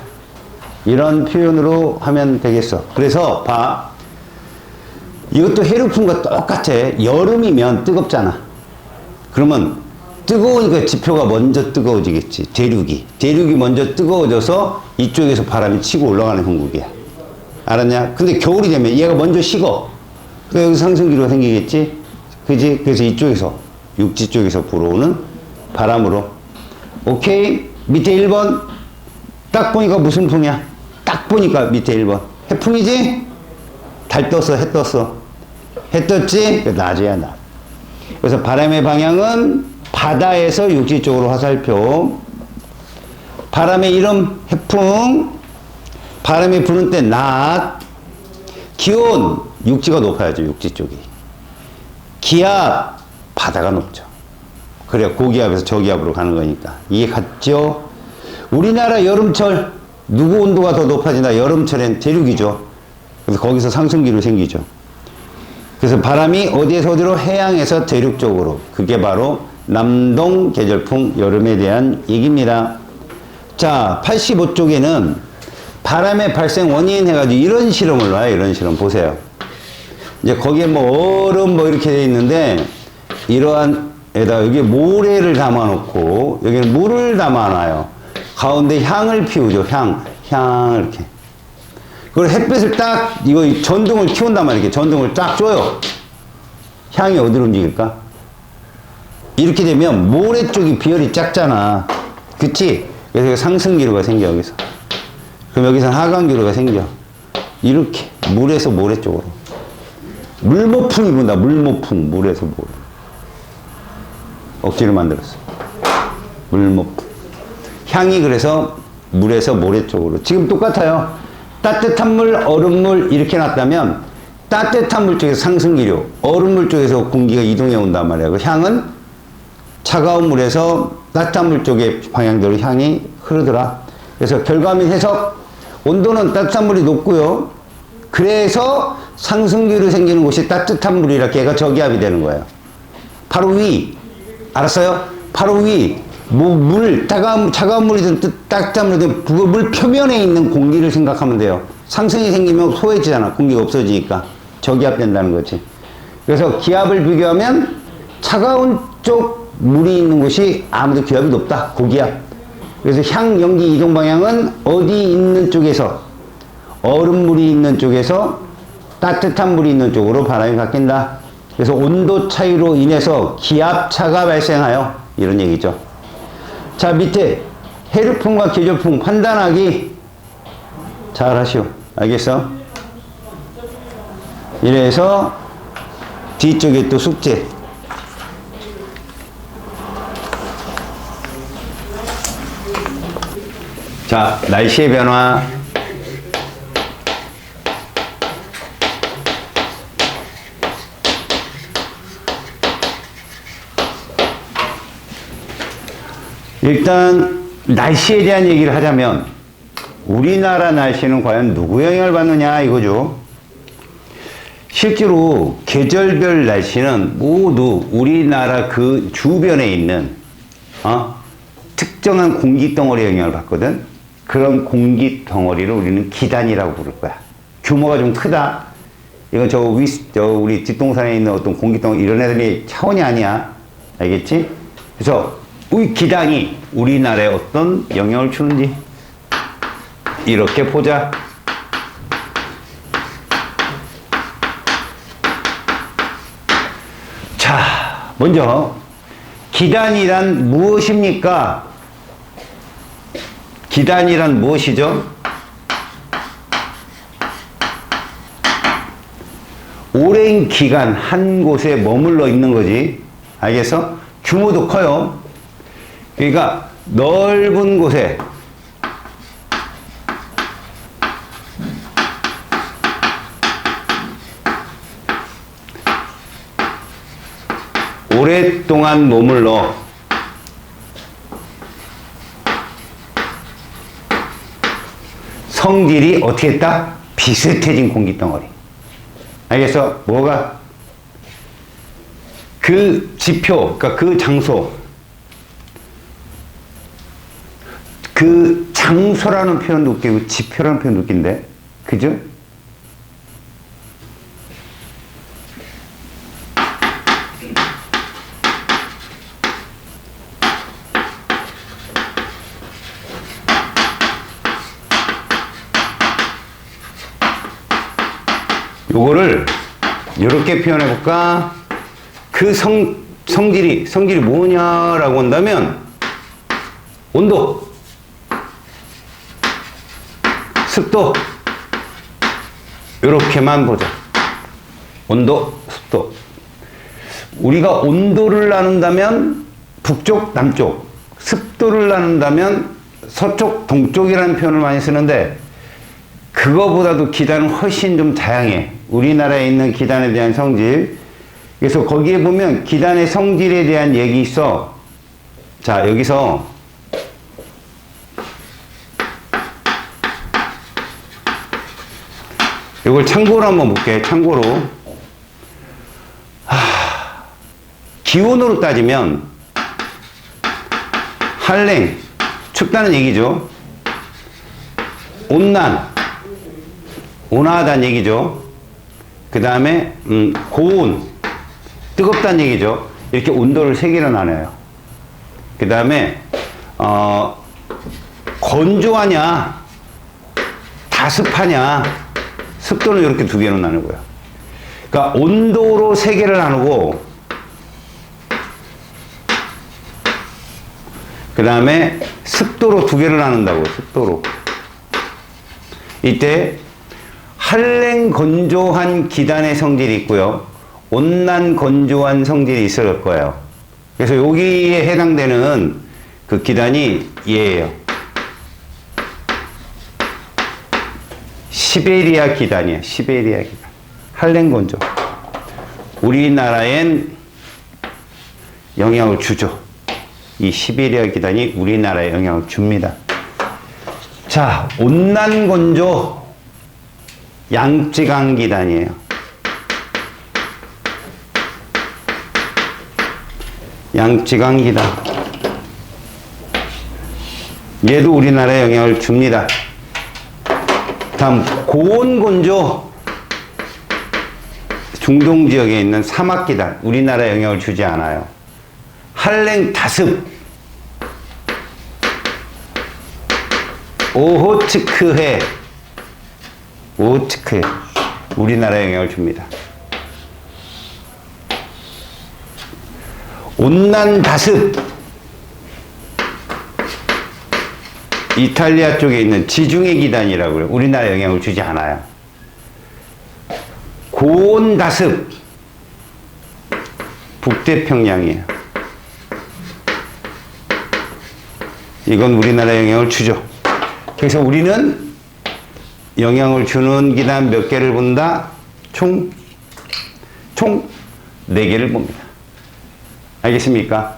이런 표현으로 하면 되겠어. 그래서 봐. 이것도 해류풍과 똑같아. 여름이면 뜨겁잖아. 그러면 뜨거우니까 지표가 먼저 뜨거워지겠지. 대륙이 먼저 뜨거워져서 이쪽에서 바람이 치고 올라가는 형국이야. 알았냐? 근데 겨울이 되면 얘가 먼저 식어. 그래서 여기 상승기류가 생기겠지? 그지? 그래서 이쪽에서, 육지 쪽에서 불어오는 바람으로. 오케이? 밑에 1번. 딱 보니까 무슨 풍이야? 딱 보니까 밑에 1번. 해풍이지? 달 떴어, 해 떴어. 해 떴지? 낮이야, 낮. 그래서 바람의 방향은 바다에서 육지 쪽으로 화살표. 바람의 이름, 해풍. 바람이 부는 때 낮. 기온, 육지가 높아야죠, 육지 쪽이. 기압, 바다가 높죠. 그래야 고기압에서 저기압으로 가는 거니까. 이해 갔죠? 우리나라 여름철, 누구 온도가 더 높아진다? 여름철엔 대륙이죠. 그래서 거기서 상승기로 생기죠. 그래서 바람이 어디에서 어디로? 해양에서 대륙 쪽으로. 그게 바로 남동 계절풍 여름에 대한 얘기입니다. 자, 85쪽에는 바람의 발생 원인 해가지고 이런 실험을 놔요. 이런 실험 보세요. 이제 거기에 뭐 얼음 뭐 이렇게 돼 있는데 이러한 에다 여기 모래를 담아 놓고 여기는 물을 담아 놔요. 가운데 향을 피우죠. 향 이렇게. 그걸 햇빛을 딱 이거 전등을 키운단 말이에요. 이렇게 전등을 딱 줘요. 향이 어디로 움직일까? 이렇게 되면 모래 쪽이 비열이 작잖아. 그치? 그래서 상승기류가 생겨 여기서. 그럼 여기서 하강기류가 생겨. 이렇게 물에서 모래 쪽으로. 물모풍이 분다. 물모풍. 물에서 모래. 억지로 만들었어. 물모풍. 향이 그래서 물에서 모래 쪽으로. 지금 똑같아요. 따뜻한 물, 얼음물 이렇게 놨다면 따뜻한 물 쪽에서 상승기류, 얼음물 쪽에서 공기가 이동해 온단 말이야. 그 향은 차가운 물에서 따뜻한 물 쪽의 방향대로 향이 흐르더라. 그래서 결과민 해석. 온도는 따뜻한 물이 높고요. 그래서 상승기류 생기는 곳이 따뜻한 물이라 걔가 저기압이 되는 거예요. 바로 위. 알았어요? 바로 위. 뭐 물, 차가운 물이든 따뜻한 물이든 그 물 표면에 있는 공기를 생각하면 돼요. 상승이 생기면 소해지잖아. 공기가 없어지니까. 저기압 된다는 거지. 그래서 기압을 비교하면 차가운 쪽 물이 있는 곳이 아무래도 기압이 높다. 고기압. 그래서 향, 연기 이동 방향은 어디 있는 쪽에서 얼음물이 있는 쪽에서 따뜻한 물이 있는 쪽으로 바람이 바뀐다. 그래서 온도 차이로 인해서 기압차가 발생하여 이런 얘기죠. 자, 밑에 해류풍과 계절풍 판단하기 잘 하시오. 알겠어? 이래서 뒤쪽에 또 숙제. 자, 날씨의 변화. 일단 날씨에 대한 얘기를 하자면 우리나라 날씨는 과연 누구 영향을 받느냐 이거죠. 실제로 계절별 날씨는 모두 우리나라 그 주변에 있는 특정한 공기 덩어리에 영향을 받거든. 그런 공기 덩어리를 우리는 기단이라고 부를 거야. 규모가 좀 크다. 이건 우리 뒷동산에 있는 어떤 공기 덩어리 이런 애들이 차원이 아니야. 알겠지? 그래서 우리 기단이 우리나라에 어떤 영향을 주는지 이렇게 보자. 자, 먼저 기단이란 무엇입니까? 기단이란 무엇이죠? 오랜 기간 한 곳에 머물러 있는 거지. 알겠어? 규모도 커요. 그러니까 넓은 곳에 오랫동안 머물러 성질이 어떻게 했다? 비슷해진 공기덩어리. 알겠어? 뭐가? 그 지표, 그러니까 그 장소, 그 장소라는 표현도 웃기고 지표라는 표현도 웃긴데, 그죠? 요거를 이렇게 표현해 볼까? 그 성질이 뭐냐라고 한다면 온도, 습도 이렇게만 보자. 온도, 습도. 우리가 온도를 나눈다면 북쪽, 남쪽, 습도를 나눈다면 서쪽, 동쪽이라는 표현을 많이 쓰는데 그거보다도 기단은 훨씬 좀 다양해. 우리나라에 있는 기단에 대한 성질. 그래서 거기에 보면 기단의 성질에 대한 얘기 있어. 자, 여기서 이걸 참고로 한번 볼게. 참고로. 기온으로 따지면 한랭, 춥다는 얘기죠. 온난, 온화하다는 얘기죠. 그 다음에 고온, 뜨겁다는 얘기죠. 이렇게 온도를 세 개로 나눠요. 그 다음에 건조하냐 다습하냐, 습도는 이렇게 두 개로 나누고요. 그러니까 온도로 세 개를 나누고 그 다음에 습도로 두 개를 나눈다고. 습도로. 이때 한랭 건조한 기단의 성질이 있고요. 온난 건조한 성질이 있을 거예요. 그래서 여기에 해당되는 그 기단이 얘예요. 시베리아 기단이에요. 시베리아 기단. 한랭 건조. 우리나라엔 영향을 주죠. 이 시베리아 기단이 우리나라에 영향을 줍니다. 자, 온난 건조 양쯔강 기단이에요. 양쯔강 기단. 얘도 우리나라에 영향을 줍니다. 다음 고온 건조 중동 지역에 있는 사막 기단. 우리나라에 영향을 주지 않아요. 한랭 다습 오호츠크해. 오호츠크해. 우리나라에 영향을 줍니다. 온난 다습 이탈리아 쪽에 있는 지중해 기단이라고 그래요. 우리나라에 영향을 주지 않아요. 고온 다습 북태평양이에요. 이건 우리나라에 영향을 주죠. 그래서 우리는 영향을 주는 기단 몇 개를 본다? 총 4개를 봅니다. 알겠습니까?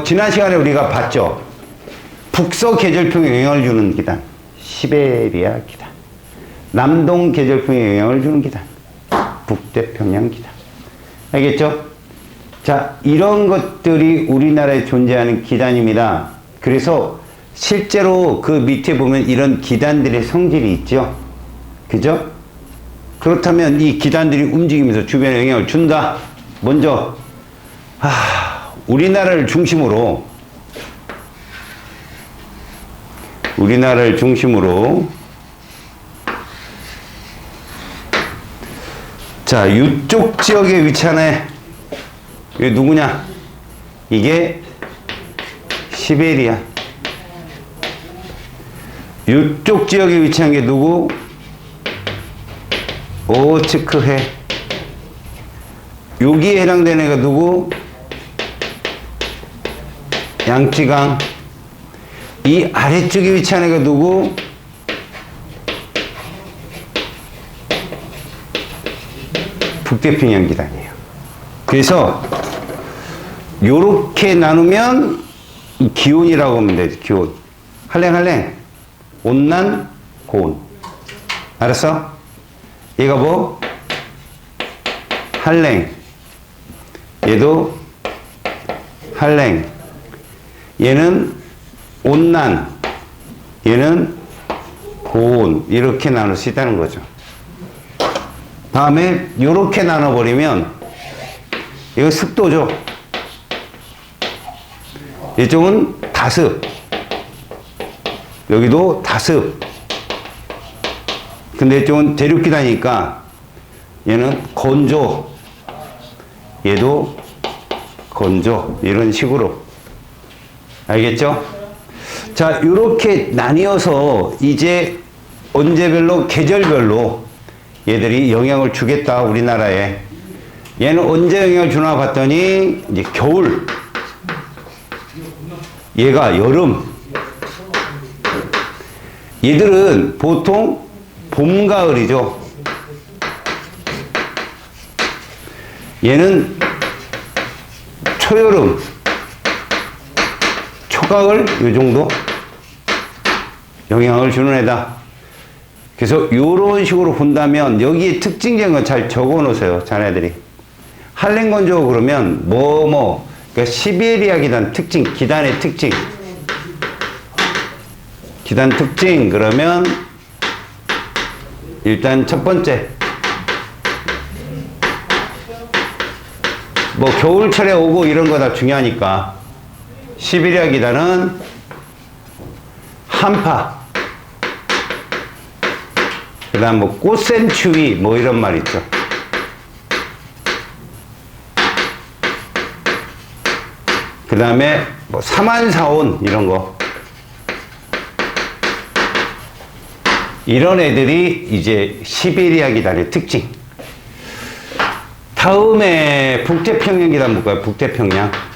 지난 시간에 우리가 봤죠. 북서 계절풍에 영향을 주는 기단, 시베리아 기단. 남동 계절풍에 영향을 주는 기단, 북태평양 기단. 알겠죠? 자, 이런 것들이 우리나라에 존재하는 기단입니다. 그래서 실제로 그 밑에 보면 이런 기단들의 성질이 있죠. 그죠? 그렇다면 이 기단들이 움직이면서 주변에 영향을 준다. 먼저 우리나라를 중심으로 자, 이쪽 지역에 위치하네. 이게 누구냐? 이게 시베리아. 이쪽 지역에 위치한 게 누구? 오호츠크해. 여기에 해당되는 애가 누구? 양쯔강. 이 아래쪽에 위치한 애가 누구? 북태평양 기단이에요. 그래서 요렇게 나누면 이 기온이라고 하면 되지. 기온. 한랭 온난 고온. 알았어? 얘가 뭐? 한랭. 얘도 한랭. 얘는 온난. 얘는 고온. 이렇게 나눌 수 있다는 거죠. 다음에 요렇게 나눠버리면 이거 습도죠. 이쪽은 다습. 여기도 다습. 근데 이쪽은 대륙기다니까 얘는 건조. 얘도 건조. 이런 식으로. 알겠죠? 자, 이렇게 나뉘어서 이제 언제별로, 계절별로 얘들이 영향을 주겠다, 우리나라에. 얘는 언제 영향을 주나 봤더니, 이제 겨울. 얘가 여름. 얘들은 보통 봄, 가을이죠. 얘는 초여름, 초가을, 요 정도 영향을 주는 애다. 그래서 이런 식으로 본다면 여기에 특징적인 건 잘 적어 놓으세요, 자네들이. 한랭건조 그러면 그러니까 시베리아 기단 특징, 기단의 특징. 기단 특징 그러면 일단 첫 번째 뭐 겨울철에 오고 이런 거 다 중요하니까 시베리아 기단은 한파, 그 다음 뭐 꽃샘추위 뭐 이런 말 있죠. 그 다음에 뭐 사만사온 이런 거. 이런 애들이 이제 시베리아 기단의 특징. 다음에 북태평양 기단 볼까요? 북태평양.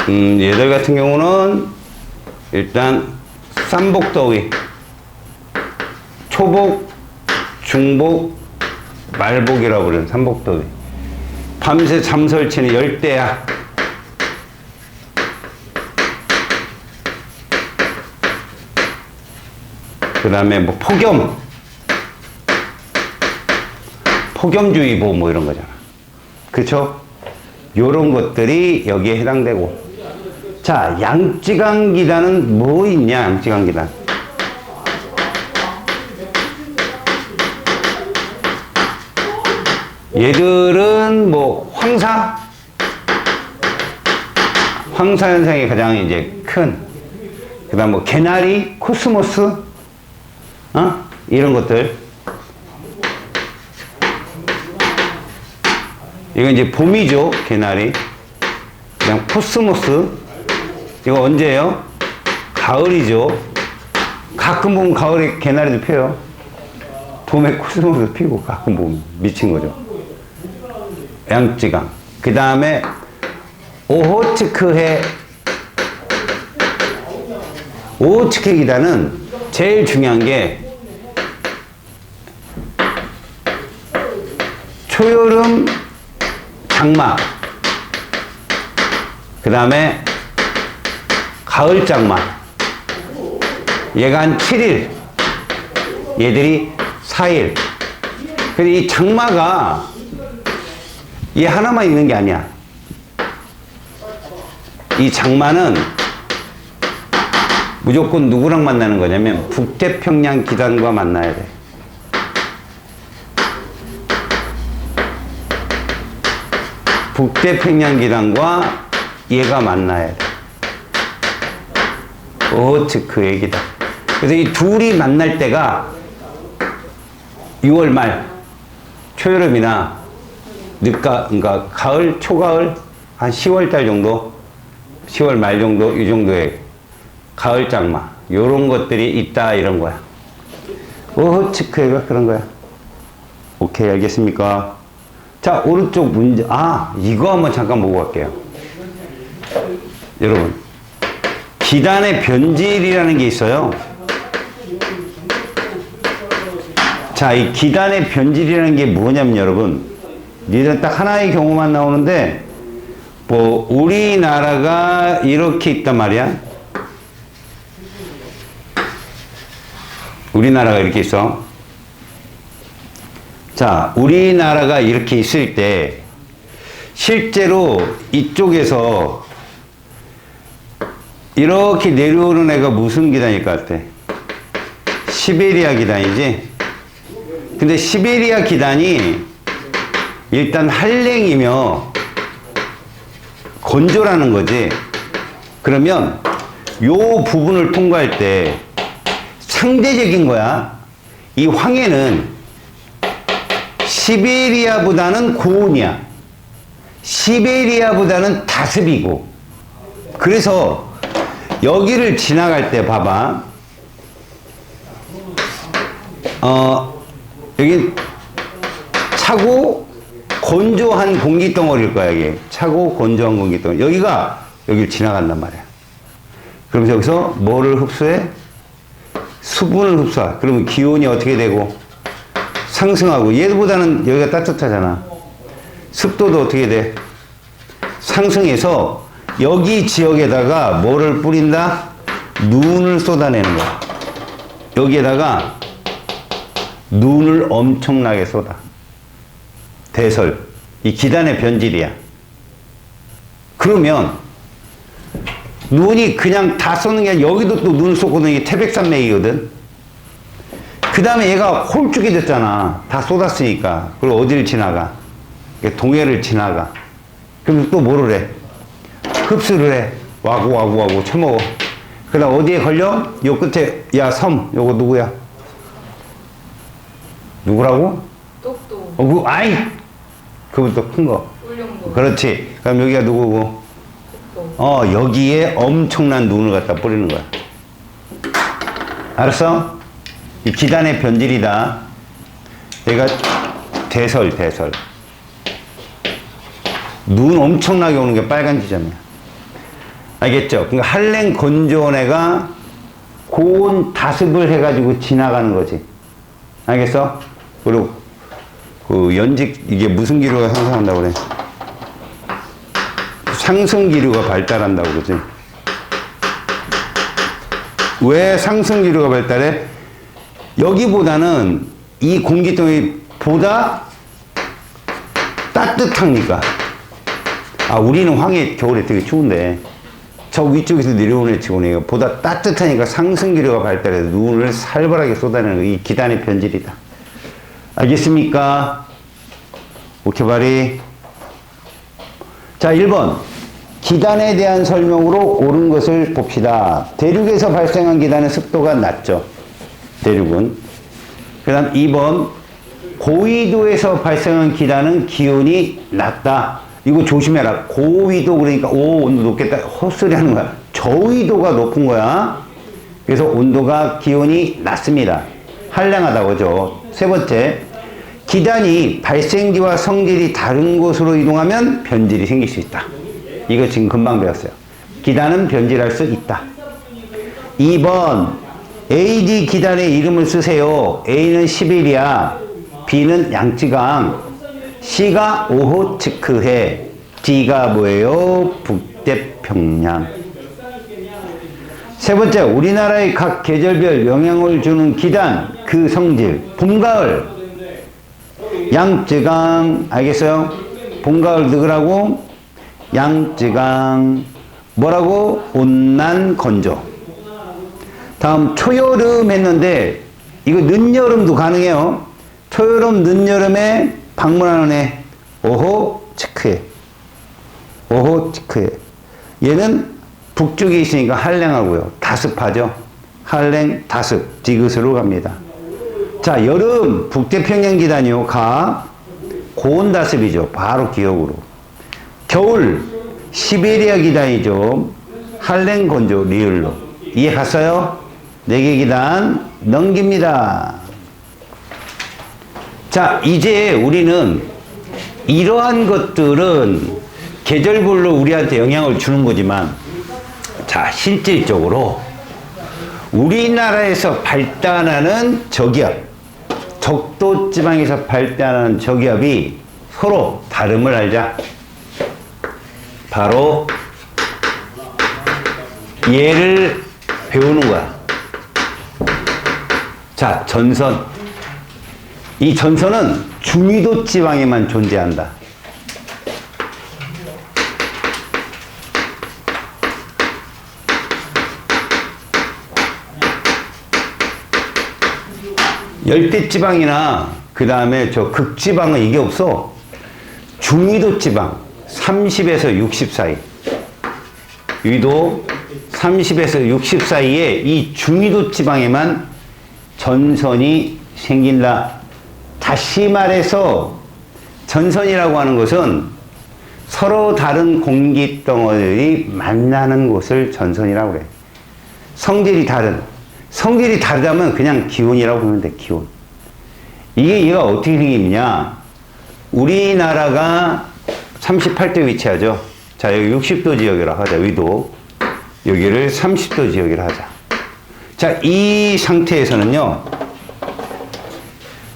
얘들 같은 경우는 일단 삼복더위, 초복, 중복, 말복이라고 부르는 삼복더위. 밤새 잠설치는 열대야. 그 다음에 뭐 폭염주의보 뭐 이런 거잖아. 그쵸? 요런 것들이 여기에 해당되고. 자, 양쯔강 기단은 뭐 있냐, 양쯔강 기단. 얘들은 뭐 황사 현상이 가장 이제 큰. 그 다음 뭐 개나리, 코스모스, 이런 것들. 이건 이제 봄이죠, 개나리. 그다음 코스모스. 이거 언제예요? 가을이죠. 가끔 보면 가을에 개나리도 펴요. 봄에 코스모스 피고 가끔 보면 미친 거죠. 양쯔강. 그 다음에 오호츠크해. 오호츠크해 기단은 제일 중요한 게 초여름 장마, 그 다음에 가을 장마. 얘가 한 7일, 얘들이 4일. 근데 이 장마가 얘 하나만 있는 게 아니야. 이 장마는 무조건 누구랑 만나는 거냐면 북태평양 기단과 만나야 돼. 북태평양 기단과 얘가 만나야 돼. 오호츠크해 기단. 그래서 이 둘이 만날 때가 6월 말, 초여름이나 그러니까 가을, 초가을, 한 10월 달 정도, 10월 말 정도, 이 정도의 가을 장마, 요런 것들이 있다, 이런 거야. 오호츠크해가 그런 거야. 오케이, 알겠습니까? 자, 오른쪽 문제. 이거 한번 잠깐 보고 갈게요. 여러분, 기단의 변질이라는 게 있어요. 자, 이 기단의 변질이라는 게 뭐냐면 여러분, 니들은 딱 하나의 경우만 나오는데, 뭐 우리나라가 이렇게 있단 말이야. 우리나라가 이렇게 있어. 자, 우리나라가 이렇게 있을 때 실제로 이쪽에서 이렇게 내려오는 애가 무슨 기단일 것 같아? 시베리아 기단이지? 근데 시베리아 기단이 일단 한랭이며 건조라는 거지. 그러면 요 부분을 통과할 때 상대적인 거야. 이 황해는 시베리아보다는 고온이야. 시베리아보다는 다습이고. 그래서 여기를 지나갈 때 봐봐. 여기 차고 건조한 공기 덩어리일 거야, 이게. 차고 건조한 공기 덩어리. 여기가 여기를 지나간단 말이야. 그러면서 여기서 뭐를 흡수해? 수분을 흡수해. 그러면 기온이 어떻게 되고? 상승하고. 얘보다는 여기가 따뜻하잖아. 습도도 어떻게 돼? 상승해서 여기 지역에다가 뭐를 뿌린다? 눈을 쏟아내는 거야. 여기에다가 눈을 엄청나게 쏟아. 대설. 이 기단의 변질이야. 그러면 눈이 그냥 다 쏟는 게 아니라 여기도 또 눈을 쏟거든. 이게 태백산맥이거든. 그 다음에 얘가 홀쭉해졌잖아. 다 쏟았으니까. 그리고 어디를 지나가? 동해를 지나가. 그럼 또 뭐를 해? 흡수를 해. 와고 쳐먹어. 그 다음 어디에 걸려? 요 끝에, 야, 섬. 요거 누구야? 누구라고? 똑똑. 아이! 그것도 큰 거. 울릉도. 그렇지. 그럼 여기가 누구고? 똑똑. 여기에 엄청난 눈을 갖다 뿌리는 거야. 알았어? 이 기단의 변질이다. 얘가 대설. 눈 엄청나게 오는 게 빨간 지점이야. 알겠죠? 그러니까 한랭 건조한 애가 고온 다습을 해가지고 지나가는 거지. 알겠어? 그리고 그 연직, 이게 무슨 기류가 상승한다고 그래? 상승 기류가 발달한다고 그러지. 왜 상승 기류가 발달해? 여기보다는 이 공기덩이 보다 따뜻하니까. 우리는 황해 겨울에 되게 추운데 저 위쪽에서 내려오는 치고는 보다 따뜻하니까 상승 기류가 발달해서 눈을 살벌하게 쏟아내는 이 기단의 변질이다. 알겠습니까? 오케이 바리. 자, 1번. 기단에 대한 설명으로 옳은 것을 봅시다. 대륙에서 발생한 기단은 습도가 낮죠. 대륙은. 그 다음 2번. 고위도에서 발생한 기단은 기온이 낮다. 이거 조심해라. 고위도 그러니까 온도 높겠다. 헛소리 하는 거야. 저위도가 높은 거야. 그래서 온도가 기온이 낮습니다. 한량하다 그죠. 세 번째. 기단이 발생지와 성질이 다른 곳으로 이동하면 변질이 생길 수 있다. 이거 지금 금방 배웠어요. 기단은 변질할 수 있다. 2번. AD 기단의 이름을 쓰세요. A는 시베리아, B는 양쯔강, C가 오호츠크해, D가 뭐예요? 북태평양. 세 번째, 우리나라의 각 계절별 영향을 주는 기단, 그 성질. 봄, 가을. 양쯔강, 알겠어요? 봄, 가을 누구라고? 양쯔강. 뭐라고? 온난, 건조. 다음, 초여름 했는데, 이거 늦여름도 가능해요. 초여름, 늦여름에 방문하는 애, 오호츠크해. 오호츠크해. 얘는 북쪽에 있으니까 한랭하고요. 다습하죠. 한랭, 다습, 디귿으로 갑니다. 자, 여름, 북태평양 기단이요. 가, 고온다습이죠. 바로 기억으로. 겨울, 시베리아 기단이죠. 한랭, 건조, 리을로. 이해 갔어요? 4개 기단 넘깁니다. 자, 이제 우리는 이러한 것들은 계절별로 우리한테 영향을 주는 거지만, 자, 실질적으로 우리나라에서 발달하는 저기압, 적도 지방에서 발달하는 저기압이 서로 다름을 알자. 바로 얘를 배우는 거야. 자, 전선. 이 전선은 중위도 지방에만 존재한다. 열대지방이나 그 다음에 저 극지방은 이게 없어. 중위도 지방 30에서 60 사이, 위도 30에서 60 사이에 이 중위도 지방에만 전선이 생긴다. 다시 말해서 전선이라고 하는 것은 서로 다른 공기 덩어리들이 만나는 곳을 전선이라고 그래. 성질이 다르다면 그냥 기온이라고 보면 돼. 기온. 이게 얘가 어떻게 생기느냐. 우리나라가 38도 위치하죠. 자, 여기 60도 지역이라 하자. 위도. 여기를 30도 지역이라 하자. 자, 이 상태에서는요,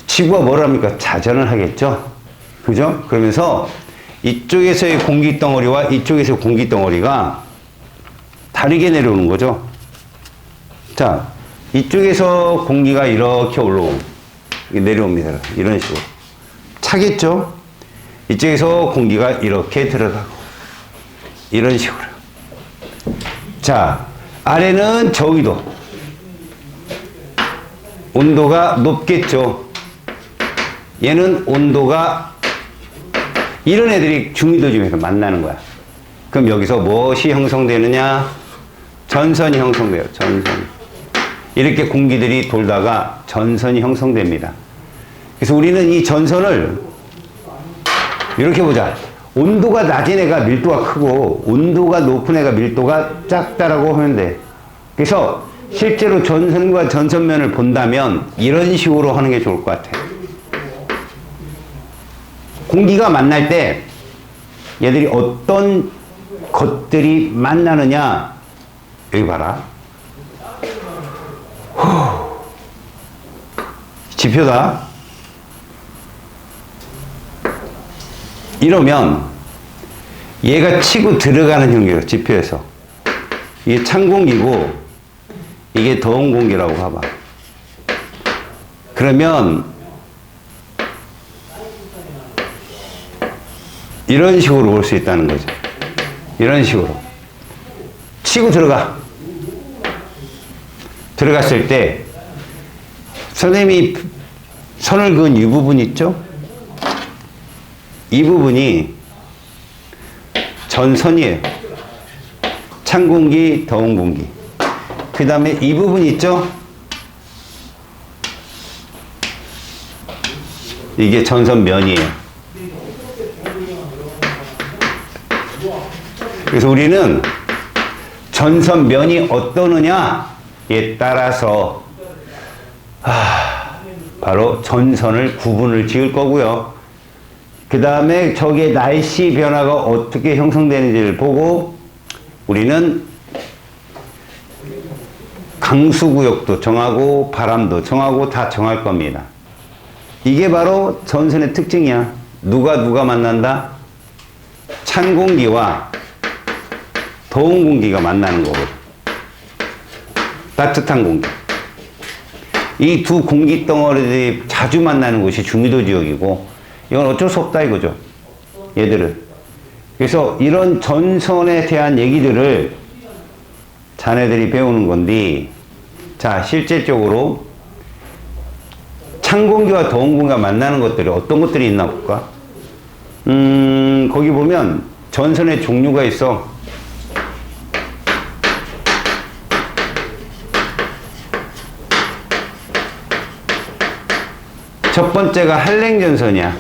지구가 뭘 합니까? 자전을 하겠죠. 그죠? 그러면서 이쪽에서의 공기 덩어리와 이쪽에서의 공기 덩어리가 다르게 내려오는 거죠. 자, 이쪽에서 공기가 이렇게 내려옵니다. 이런 식으로. 차겠죠? 이쪽에서 공기가 이렇게 들어가고, 이런 식으로. 자, 아래는 저위도. 온도가 높겠죠. 얘는 온도가, 이런 애들이 중위도 지방에서 만나는 거야. 그럼 여기서 무엇이 형성되느냐? 전선이 형성돼요. 전선. 이렇게 공기들이 돌다가 전선이 형성됩니다. 그래서 우리는 이 전선을 이렇게 보자. 온도가 낮은 애가 밀도가 크고 온도가 높은 애가 밀도가 작다라고 하면 돼. 그래서 실제로 전선과 전선면을 본다면 이런 식으로 하는 게 좋을 것 같아. 공기가 만날 때 얘들이 어떤 것들이 만나느냐, 여기 봐라. 지표다. 이러면 얘가 치고 들어가는 형태로 지표에서 이게 찬 공기고 이게 더운 공기라고 봐봐. 그러면 이런 식으로 볼 수 있다는 거죠. 이런 식으로 치고 들어갔을 때 선생님이 선을 그은 이 부분 있죠? 이 부분이 전선이에요. 찬 공기, 더운 공기. 그 다음에 이 부분 있죠? 이게 전선면이에요. 그래서 우리는 전선면이 어떠느냐에 따라서 바로 전선을 구분을 지을 거고요. 그 다음에 저게 날씨 변화가 어떻게 형성되는지를 보고 우리는 강수구역도 정하고 바람도 정하고 다 정할 겁니다. 이게 바로 전선의 특징이야. 누가 만난다? 찬 공기와 더운 공기가 만나는 거거든. 따뜻한 공기. 이 두 공기 덩어리들이 자주 만나는 곳이 중위도 지역이고, 이건 어쩔 수 없다 이거죠. 얘들은. 그래서 이런 전선에 대한 얘기들을 자네들이 배우는 건데, 자, 실질적으로 찬 공기와 더운 공기가 만나는 것들이 어떤 것들이 있나 볼까? 거기 보면 전선의 종류가 있어. 첫 번째가 한랭전선이야.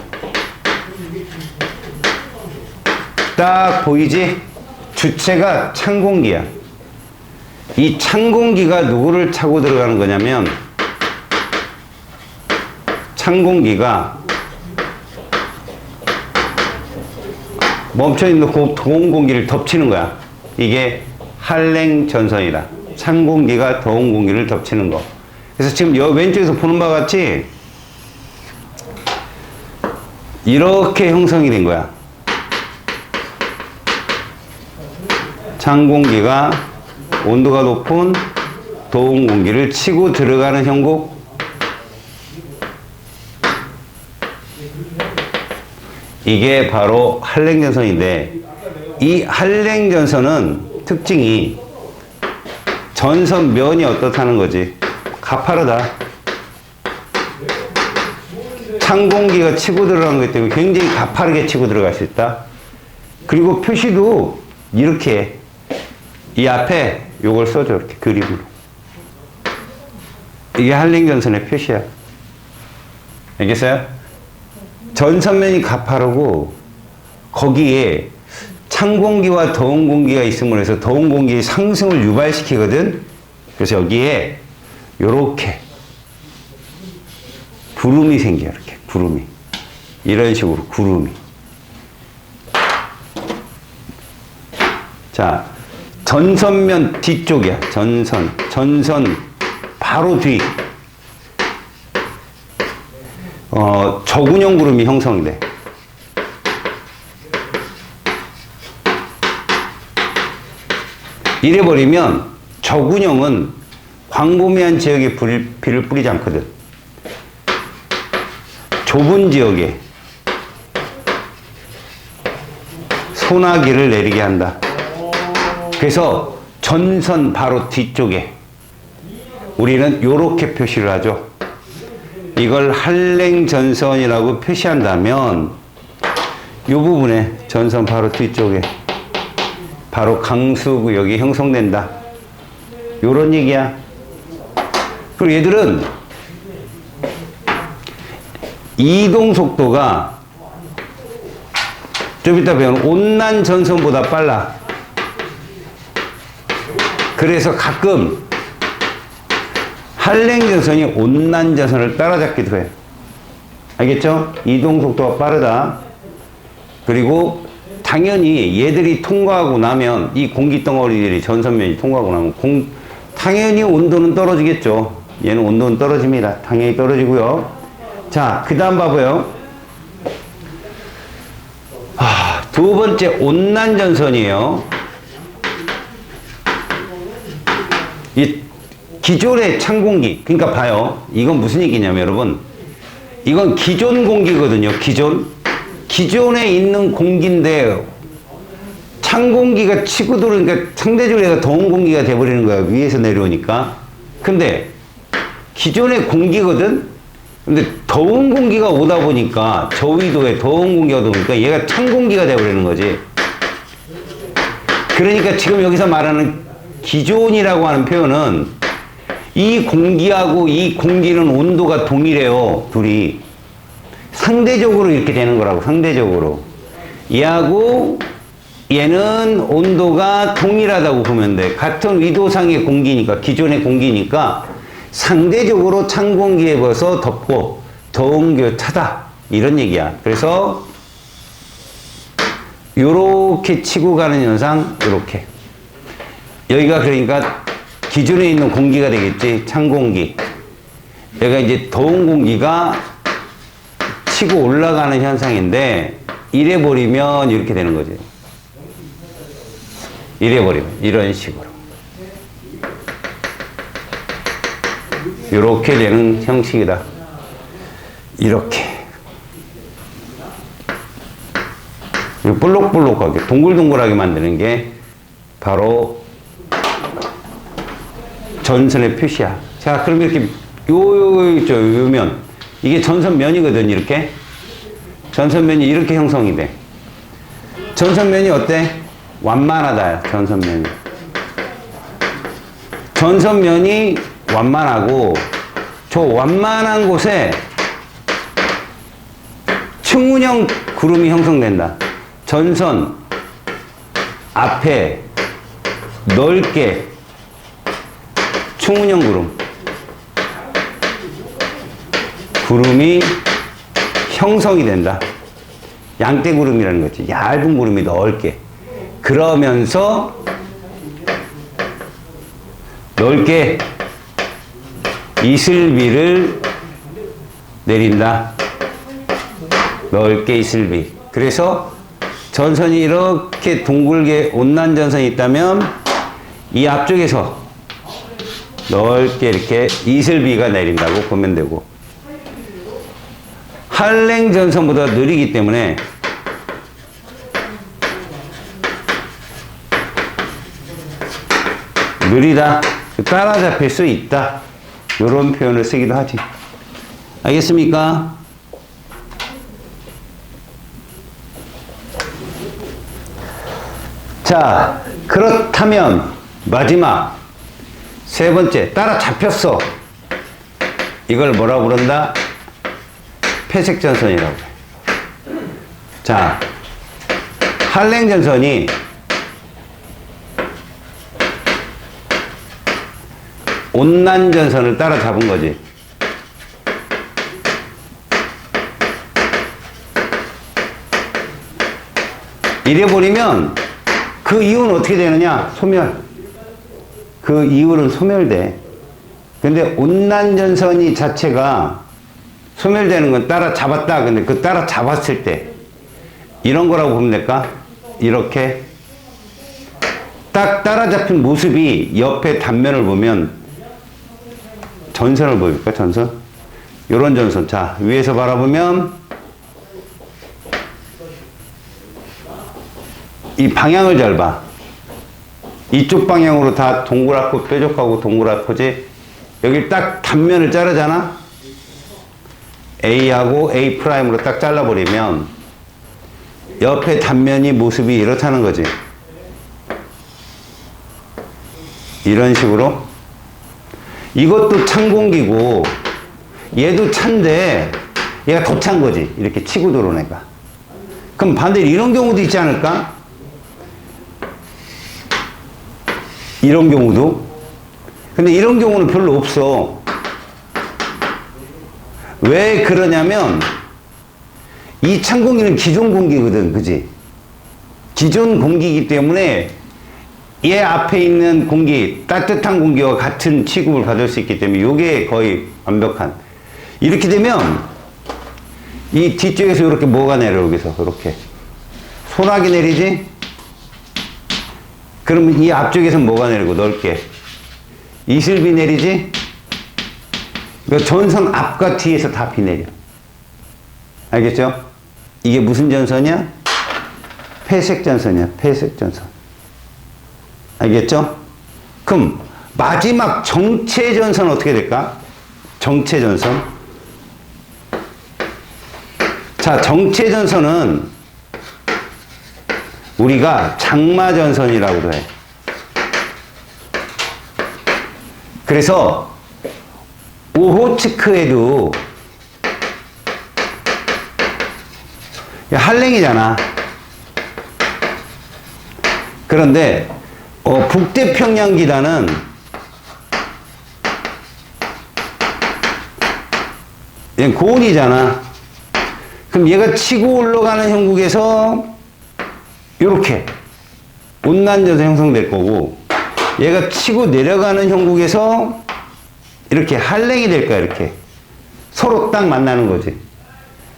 딱 보이지? 주체가 찬 공기야. 이 찬 공기가 누구를 차고 들어가는 거냐면, 찬 공기가 멈춰있는 더운 공기를 덮치는 거야. 이게 한랭전선이다. 찬 공기가 더운 공기를 덮치는 거. 그래서 지금 왼쪽에서 보는 바와 같이 이렇게 형성이 된 거야. 찬 공기가 온도가 높은 더운 공기를 치고 들어가는 형국. 이게 바로 한랭전선인데, 이 한랭전선은 특징이 전선면이 어떻다는 거지. 가파르다. 찬 공기가 치고 들어가는 것 때문에 굉장히 가파르게 치고 들어갈 수 있다. 그리고 표시도 이렇게 이 앞에 요걸 써줘. 이렇게 그림으로. 이게 한랭전선의 표시야. 알겠어요? 전선면이 가파르고 거기에 찬 공기와 더운 공기가 있음으로 해서 더운 공기의 상승을 유발시키거든. 그래서 여기에 요렇게 구름이 생겨. 이렇게 구름이. 이런 식으로 구름이. 자, 전선면 뒤쪽이야. 전선 바로 뒤. 저군형 구름이 형성이 돼. 이래버리면 저군형은 광범위한 지역에 비를 뿌리지 않거든. 좁은 지역에 소나기를 내리게 한다. 그래서 전선 바로 뒤쪽에 우리는 이렇게 표시를 하죠. 이걸 한랭전선이라고 표시한다면 이 부분에 전선 바로 뒤쪽에 바로 강수구역이 형성된다. 요런 얘기야. 그리고 얘들은 이동 속도가 좀 이따 배우는 온난 전선보다 빨라. 그래서 가끔 한랭전선이 온난 전선을 따라잡기도 해. 알겠죠? 이동 속도가 빠르다. 그리고 당연히 얘들이 통과하고 나면 이 공기 덩어리들이 전선면이 통과하고 나면 당연히 온도는 떨어지겠죠. 얘는 온도는 떨어집니다. 당연히 떨어지고요. 자, 그 다음 봐봐요. 두 번째 온난 전선이에요. 이 기존의 찬 공기. 그러니까 봐요. 이건 무슨 얘기냐면 여러분. 이건 기존 공기거든요. 기존에 있는 공기인데 찬 공기가 치고 들어오니까 상대적으로 얘가 더운 공기가 돼버리는 거야. 위에서 내려오니까. 근데 기존의 공기거든? 근데 더운 공기가 오다 보니까 저위도에 더운 공기가 오다 보니까 얘가 찬 공기가 돼버리는 거지. 그러니까 지금 여기서 말하는 기존이라고 하는 표현은 이 공기하고 이 공기는 온도가 동일해요. 둘이. 상대적으로 이렇게 되는 거라고. 상대적으로. 얘하고 얘는 온도가 동일하다고 보면 돼. 같은 위도상의 공기니까, 기존의 공기니까 상대적으로 찬 공기에 비해서 덥고 더운 게 차다. 이런 얘기야. 그래서 요렇게 치고 가는 현상, 요렇게. 여기가 그러니까 기존에 있는 공기가 되겠지. 찬 공기. 여기가 이제 더운 공기가 치고 올라가는 현상인데 이래버리면 이렇게 되는 거지. 이래버리면 이런 식으로 이렇게 되는 형식이다. 이렇게 볼록볼록하게 동글동글하게 만드는 게 바로 전선의 표시야. 자, 그럼 이렇게 요면 이게 전선면이거든. 이렇게 전선면이 이렇게 형성이 돼. 전선면이 어때? 완만하다. 전선면이 완만하고 저 완만한 곳에 층운형 구름이 형성된다. 전선 앞에 넓게 층운형 구름이 형성이 된다. 양떼구름이라는 거지. 얇은 구름이 넓게. 그러면서 넓게 이슬비를 내린다. 넓게 이슬비. 그래서 전선이 이렇게 둥글게 온난 전선이 있다면 이 앞쪽에서 넓게 이렇게 이슬비가 내린다고 보면 되고, 한랭 전선보다 느리기 때문에 느리다, 따라잡힐 수 있다, 이런 표현을 쓰기도 하지. 알겠습니까? 자, 그렇다면 마지막 세 번째, 따라잡혔어. 이걸 뭐라고 그런다? 폐색전선이라고 그래. 자, 한랭전선이 온난전선을 따라잡은 거지. 이래버리면 그 이유는 어떻게 되느냐? 소멸. 그 이유는 소멸돼. 근데 온난전선이 자체가 소멸되는 건 따라잡았다. 근데 그 따라잡았을 때 이런 거라고 보면 될까? 이렇게 딱 따라잡힌 모습이 옆에 단면을 보면 전선을 보일까? 전선? 요런 전선. 자, 위에서 바라보면 이 방향을 잘 봐. 이쪽 방향으로 다 동그랗고 뾰족하고 동그랗고지. 여기 딱 단면을 자르잖아? A하고 A'으로 딱 잘라버리면 옆에 단면이 모습이 이렇다는 거지. 이런 식으로. 이것도 찬 공기고 얘도 찬데 얘가 더 찬 거지. 이렇게 치고 들어오는 애가. 그럼 반대로 이런 경우도 있지 않을까? 이런 경우도. 근데 이런 경우는 별로 없어. 왜 그러냐면 이 찬 공기는 기존 공기거든. 그지? 기존 공기이기 때문에 얘 앞에 있는 공기, 따뜻한 공기와 같은 취급을 받을 수 있기 때문에 이게 거의 완벽한. 이렇게 되면 이 뒤쪽에서 이렇게 뭐가 내려. 여기서 이렇게 소나기 내리지? 그러면 이 앞쪽에서 뭐가 내리고 넓게 이슬비 내리지? 그러니까 전선 앞과 뒤에서 다 비 내려. 알겠죠? 이게 무슨 전선이야? 폐색 전선이야. 폐색 전선. 알겠죠? 그럼 마지막 정체 전선 어떻게 될까? 정체 전선. 자, 정체 전선은 우리가 장마 전선이라고도 해. 그래서 오호츠크에도 한랭이잖아. 그런데 북태평양 기단은 얘는 고온이잖아. 그럼 얘가 치고 올라가는 형국에서 이렇게 온난전선 형성될 거고, 얘가 치고 내려가는 형국에서 이렇게 한랭이 될 거야. 이렇게 서로 딱 만나는 거지.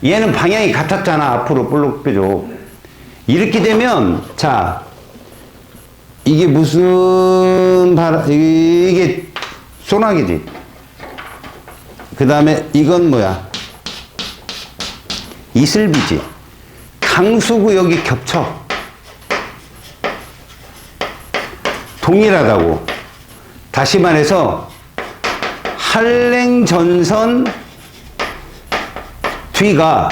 얘는 방향이 같았잖아. 앞으로 볼록 뾰족. 이렇게 되면 자, 이게 무슨 바람, 이게 소나기지. 그 다음에 이건 뭐야? 이슬비지. 강수구역이 겹쳐. 동일하다고. 다시 말해서 한랭전선 뒤가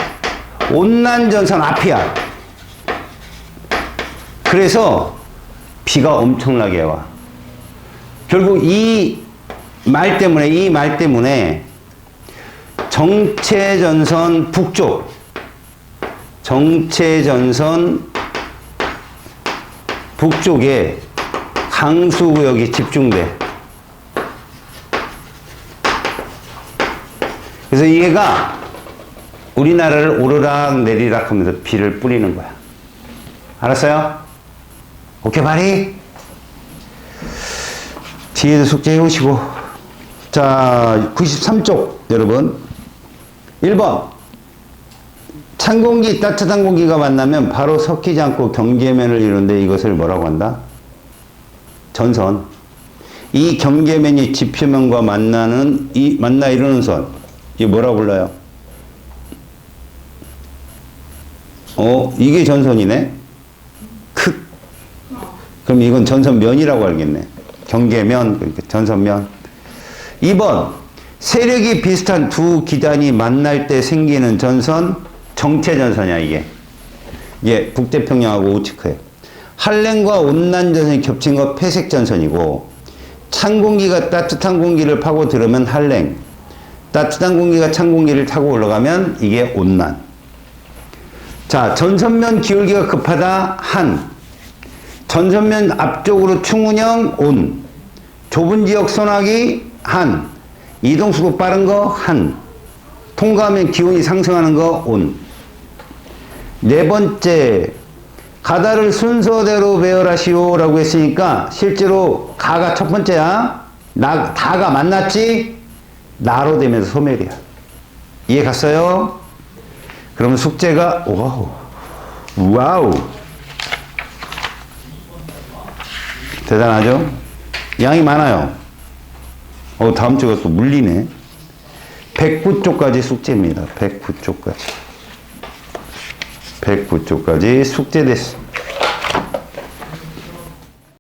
온난전선 앞이야. 그래서 비가 엄청나게 와. 결국 이 말 때문에 정체전선 북쪽, 정체전선 북쪽에 강수구역이 집중돼. 그래서 얘가 우리나라를 오르락 내리락 하면서 비를 뿌리는 거야. 알았어요? 오케이, 바리? 뒤에도 숙제 해오시고. 자, 93쪽, 여러분. 1번. 찬 공기, 따뜻한 공기가 만나면 바로 섞이지 않고 경계면을 이루는데 이것을 뭐라고 한다? 전선. 이 경계면이 지표면과 만나 이루는 선. 이게 뭐라고 불러요? 이게 전선이네? 그럼 이건 전선면이라고 알겠네. 경계면, 그러니까 전선면. 2번. 세력이 비슷한 두 기단이 만날 때 생기는 전선, 정체전선이야, 이게. 이게 북태평양하고 오츠크해. 한랭과 온난전선이 겹친 거 폐색전선이고, 찬 공기가 따뜻한 공기를 파고 들으면 한랭, 따뜻한 공기가 찬 공기를 타고 올라가면 이게 온난. 자, 전선면 기울기가 급하다, 한. 전선면 앞쪽으로 충운형, 온. 좁은 지역 소나기, 한. 이동速도 빠른 거, 한. 통과하면 기온이 상승하는 거, 온. 네 번째, 가다를 순서대로 배열하시오 라고 했으니까 실제로 가가 첫 번째야. 다가 만났지? 나로 되면서 소멸이야. 이해 갔어요? 그러면 숙제가 와우. 대단하죠? 양이 많아요. 다음 주가 또 물리네. 109쪽까지 숙제입니다. 109쪽까지 숙제됐어.